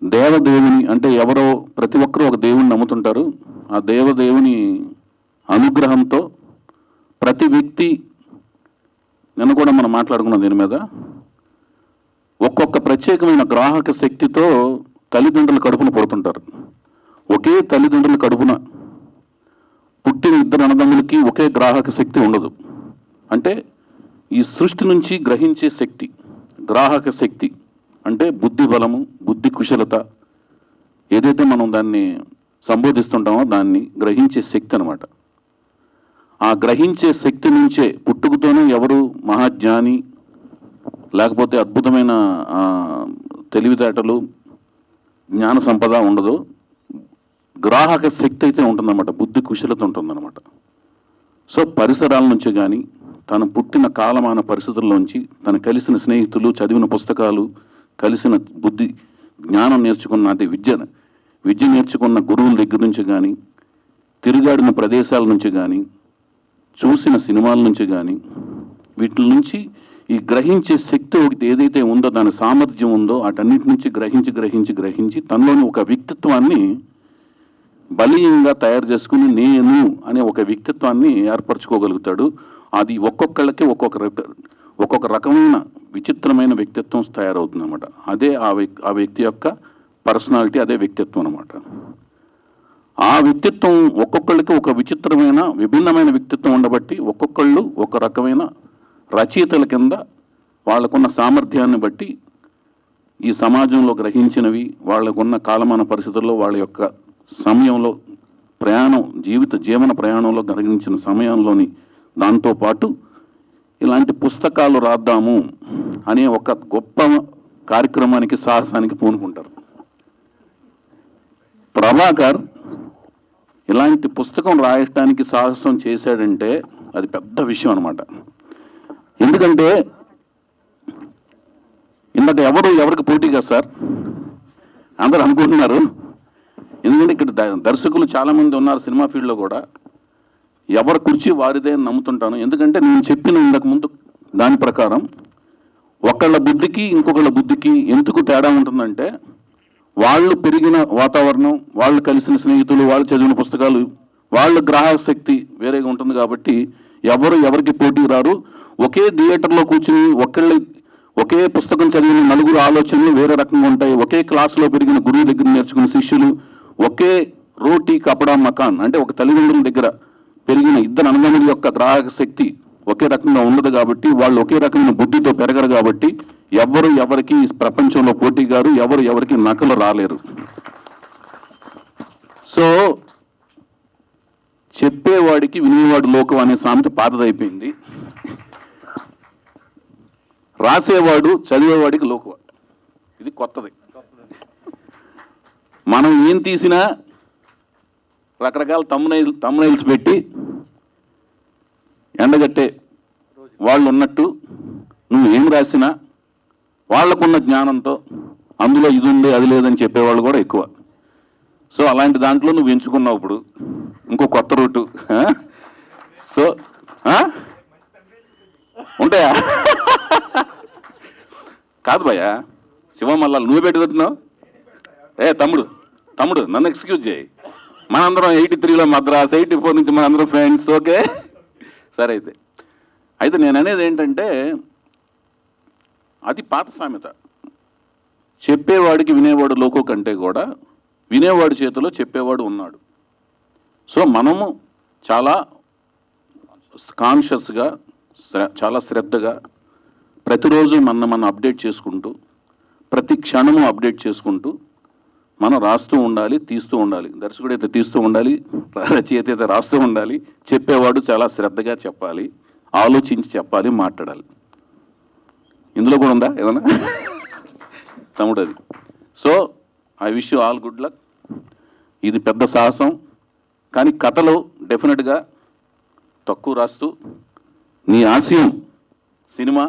దేవదేవుని అంటే ఎవరో, ప్రతి ఒక్కరూ ఒక దేవుని నమ్ముతుంటారు. ఆ దేవదేవుని అనుగ్రహంతో ప్రతి వ్యక్తి, నిన్న కూడా మనం మాట్లాడుకున్నాం దీని మీద, ఒక్కొక్క ప్రత్యేకమైన గ్రాహక శక్తితో తల్లిదండ్రుల కడుపున పడుతుంటారు. ఒకే తల్లిదండ్రుల కడుపున పుట్టిన ఇద్దరు అన్నదమ్ములకి ఒకే గ్రాహక శక్తి ఉండదు. అంటే ఈ సృష్టి నుంచి గ్రహించే శక్తి, గ్రాహక శక్తి అంటే బుద్ధి బలము, బుద్ధి కుశలత, ఏదైతే మనం దాన్ని సంబోధిస్తుంటామో దాన్ని గ్రహించే శక్తి అనమాట. ఆ గ్రహించే శక్తి నుంచే పుట్టుకతోనే ఎవరు మహాజ్ఞాని, లేకపోతే అద్భుతమైన తెలివితేటలు, జ్ఞాన సంపద ఉండదు. గ్రాహక శక్తి అయితే ఉంటుందన్నమాట, బుద్ధి కుశలత ఉంటుందన్నమాట. సో పరిసరాల నుంచి కానీ, తను పుట్టిన కాలమాన పరిస్థితుల్లోంచి, తను కలిసిన స్నేహితులు, చదివిన పుస్తకాలు, కలిసిన బుద్ధి జ్ఞానం నేర్చుకున్న, అంటే విద్య నేర్చుకున్న గురువుల దగ్గర నుంచి కానీ, తిరుగాడిన ప్రదేశాల నుంచి కానీ, చూసిన సినిమాల నుంచి కానీ, వీటి నుంచి ఈ గ్రహించే శక్తి ఒకటి ఏదైతే ఉందో, దాని సామర్థ్యం ఉందో, వాటన్నిటి నుంచి గ్రహించి తనలోని ఒక వ్యక్తిత్వాన్ని బలీయంగా తయారు చేసుకుని నేను అనే ఒక వ్యక్తిత్వాన్ని ఏర్పరచుకోగలుగుతాడు. అది ఒక్కొక్కళ్ళకి ఒక్కొక్క రకమైన విచిత్రమైన వ్యక్తిత్వం తయారవుతుంది అనమాట. అదే ఆ వ్యక్తి యొక్క పర్సనాలిటీ, అదే వ్యక్తిత్వం అనమాట. ఆ వ్యక్తిత్వం ఒక్కొక్కళ్ళకి ఒక విచిత్రమైన విభిన్నమైన వ్యక్తిత్వం ఉండబట్టి ఒక్కొక్కళ్ళు ఒక రకమైన రచయితల కింద వాళ్ళకున్న సామర్థ్యాన్ని బట్టి ఈ సమాజంలో గ్రహించినవి, వాళ్ళకున్న కాలమాన పరిస్థితుల్లో వాళ్ళ యొక్క సమయంలో జీవన ప్రయాణంలో గ్రహించిన సమయంలోని దాంతోపాటు ఇలాంటి పుస్తకాలు రాద్దాము అనే ఒక గొప్ప కార్యక్రమానికి, సాహసానికి పూనుకుంటారు. ప్రభాకర్ ఇలాంటి పుస్తకం రాయటానికి సాహసం చేశాడంటే అది పెద్ద విషయం అనమాట. ఎందుకంటే ఇందాక ఎవరికి పోటీ కదా సార్ అందరూ అనుకుంటున్నారు. ఎందుకంటే ఇక్కడ దర్శకులు చాలామంది ఉన్నారు సినిమా ఫీల్డ్లో కూడా. ఎవరి కుర్చీ వారిదే అని నమ్ముతుంటాను. ఎందుకంటే నేను చెప్పిన ఇంతకు ముందు దాని ప్రకారం ఒకళ్ళ బుద్ధికి ఇంకొకళ్ళ బుద్ధికి ఎందుకు తేడా ఉంటుందంటే, వాళ్ళు పెరిగిన వాతావరణం, వాళ్ళు కలిసిన స్నేహితులు, వాళ్ళు చదివిన పుస్తకాలు, వాళ్ళ గ్రాహక శక్తి వేరేగా ఉంటుంది. కాబట్టి ఎవరికి పోటీ రారు. ఒకే థియేటర్లో కూర్చుని ఒకే పుస్తకం చదివిన నలుగురు ఆలోచనలు వేరే రకంగా ఉంటాయి. ఒకే క్లాసులో పెరిగిన గురువు దగ్గర నేర్చుకున్న శిష్యులు, ఒకే రోటీ కపడా మకాన్ అంటే ఒక తల్లిదండ్రుల దగ్గర పెరిగిన ఇద్దరు అన్నదమ్ముల యొక్క గ్రాహక శక్తి ఒకే రకంగా ఉండదు. కాబట్టి వాళ్ళు ఒకే రకమైన బుద్ధితో పెరగరు. కాబట్టి ఎవరికి ప్రపంచంలో పోటీ గారు, ఎవరికి నకలు రాలేరు. సో చెప్పేవాడికి వినేవాడు లోకం అనే సామెత పాతదైపోయింది. రాసేవాడు చదివేవాడికి లోకువ, ఇది కొత్తది. మనం ఏం తీసినా రకరకాల తమ్మునైల్స్ పెట్టి ఎండగట్టే వాళ్ళు ఉన్నట్టు, నువ్వు ఏం రాసినా వాళ్ళకున్న జ్ఞానంతో అందులో ఇది ఉంది అది లేదని చెప్పేవాళ్ళు కూడా ఎక్కువ. సో అలాంటి దాంట్లో నువ్వు ఎంచుకున్నావు ఇప్పుడు ఇంకో కొత్త రూటు. సో ఉంటాయా? కాదు భయ్యా, శివమల్లాలు నువ్వు పెట్టుకుంటున్నావు. తమ్ముడు నన్ను ఎక్స్క్యూజ్ చేయి. మనందరం 83లో మద్రాస్, 84 నుంచి మనందరం ఫ్రెండ్స్. ఓకే సరే. అయితే నేను అనేది ఏంటంటే, అది పాత సామెత. చెప్పేవాడికి వినేవాడు లోకో కంటే కూడా వినేవాడి చేతిలో చెప్పేవాడు ఉన్నాడు. సో మనము చాలా కాన్షియస్గా, చాలా శ్రద్ధగా ప్రతిరోజు మనం అప్డేట్ చేసుకుంటూ, ప్రతి క్షణము అప్డేట్ చేసుకుంటూ మనం రాస్తూ ఉండాలి, తీస్తూ ఉండాలి. దర్శకుడు అయితే తీస్తూ ఉండాలి, రచయిత అయితే రాస్తూ ఉండాలి. చెప్పేవాడు చాలా శ్రద్ధగా చెప్పాలి, ఆలోచించి చెప్పాలి, మాట్లాడాలి. ఇందులో కూడా ఉందా ఏమన్నా తమ్ముడు? అది. So I wish you all good luck. ఇది పెద్ద సాహసం, కానీ కథలో డెఫినెట్గా తక్కువ రాస్తూ నీ ఆశయం సినిమా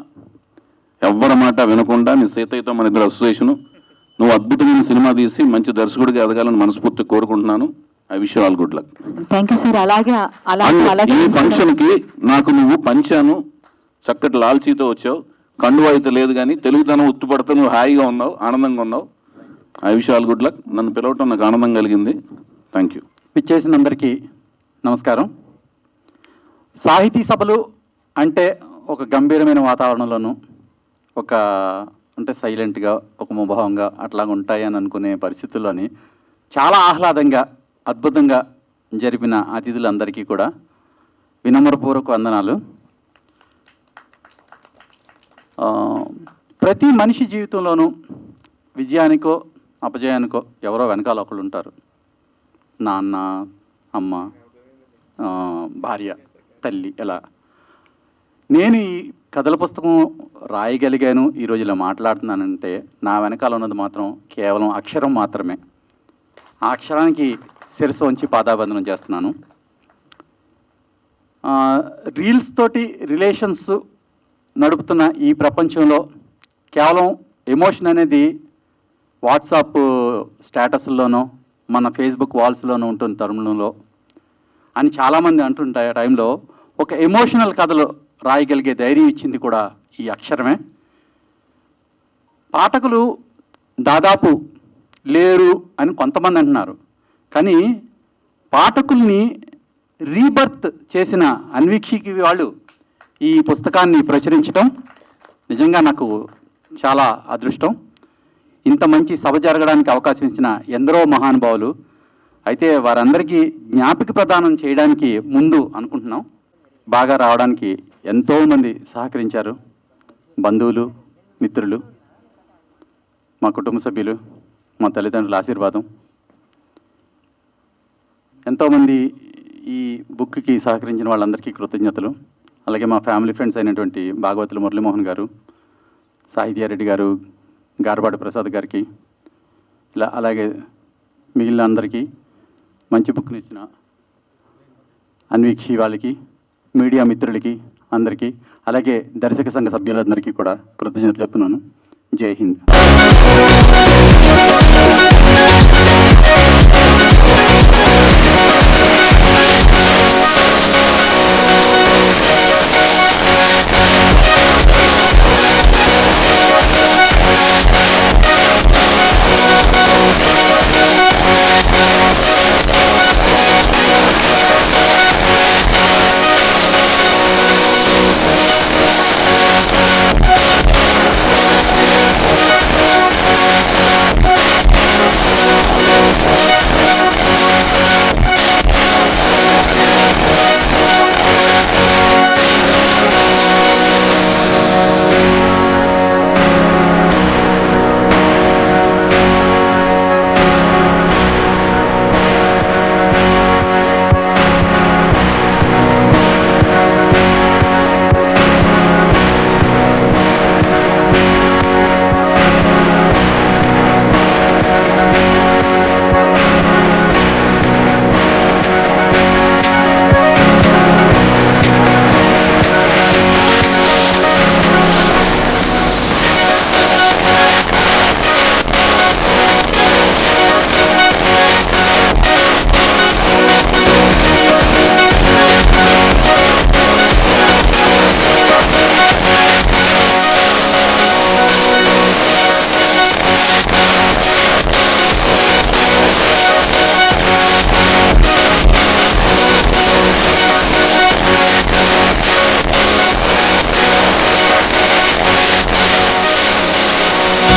ఎవ్వరి మాట వినకుండా నీ సీతయ్యతో మన ఇద్దరు అసోసియేషను, నువ్వు అద్భుతమైన సినిమా తీసి మంచి దర్శకుడిగా ఎదగాలని మనస్ఫూర్తిగా కోరుకుంటున్నాను. I wish you all good luck. Thank you sir. అలాగే ఈ ఫంక్షన్కి నాకు నువ్వు పంచాను, చక్కటి లాల్చీతో వచ్చావు. కండువా అయితే లేదు, కానీ తెలుగుతనం ఉత్తుపడితే నువ్వు హాయిగా ఉన్నావు, ఆనందంగా ఉన్నావు. I wish all good luck. నన్ను పిలవటం నాకు ఆనందం కలిగింది. Thank you. పిచ్చేసిన అందరికీ నమస్కారం. సాహితీ సభలు అంటే ఒక గంభీరమైన వాతావరణంలోనూ అంటే సైలెంట్గా, ఒక ముభావంగా అట్లాగా ఉంటాయని అనుకునే పరిస్థితుల్లోని చాలా ఆహ్లాదంగా, అద్భుతంగా జరిపిన అతిథులందరికీ కూడా వినమ్రపూర్వక వందనాలు. ప్రతి మనిషి జీవితంలోనూ విజయానికో అపజయానికో ఎవరో వెనకాల ఒకళ్ళు ఉంటారు. నాన్న, అమ్మ, భార్య, తల్లి. ఇలా నేను ఈ కథల పుస్తకం రాయగలిగాను, ఈరోజు ఇలా మాట్లాడుతున్నానంటే నా వెనకాల ఉన్నది మాత్రం కేవలం అక్షరం మాత్రమే. ఆ అక్షరానికి శిరస్సు వంచి పాదాబంధనం చేస్తున్నాను. రీల్స్ తోటి రిలేషన్స్ నడుపుతున్న ఈ ప్రపంచంలో కేవలం ఎమోషన్ అనేది వాట్సాప్ స్టేటస్ల్లోనో మన ఫేస్బుక్ వాల్స్లోనూ ఉంటున్న తరుణంలో అని చాలామంది అంటుంటాయి. ఆ టైంలో ఒక ఎమోషనల్ కథలు రాయగలిగే ధైర్యం ఇచ్చింది కూడా ఈ అక్షరమే. పాఠకులు దాదాపు లేరు అని కొంతమంది అంటున్నారు, కానీ పాఠకుల్ని రీబర్త్ చేసిన అన్వీక్షికి వాళ్ళు ఈ పుస్తకాన్ని ప్రచురించడం నిజంగా నాకు చాలా అదృష్టం. ఇంత మంచి సభ జరగడానికి అవకాశం ఇచ్చిన ఎందరో మహానుభావులు, అయితే వారందరికీ జ్ఞాపిక ప్రదానం చేయడానికి ముందు అనుకుంటున్నాం. బాగా రావడానికి ఎంతోమంది సహకరించారు. బంధువులు, మిత్రులు, మా కుటుంబ సభ్యులు, మా తల్లిదండ్రుల ఆశీర్వాదం, ఎంతోమంది ఈ బుక్కి సహకరించిన వాళ్ళందరికీ కృతజ్ఞతలు. అలాగే మా ఫ్యామిలీ ఫ్రెండ్స్ అయినటువంటి భాగవతులు మురళీమోహన్ గారు, సాహిత్యారెడ్డి గారు, గారపాటి ప్రసాద్ గారికి, ఇలా అలాగే మిగిలిన అందరికీ, మంచి బుక్ని ఇచ్చిన అన్వీక్షి వాళ్ళకి, మీడియా మిత్రులకి అందరికీ, అలాగే దర్శక సంఘ సభ్యులందరికీ కూడా కృతజ్ఞతలు చెప్తున్నాను. జై హింద్.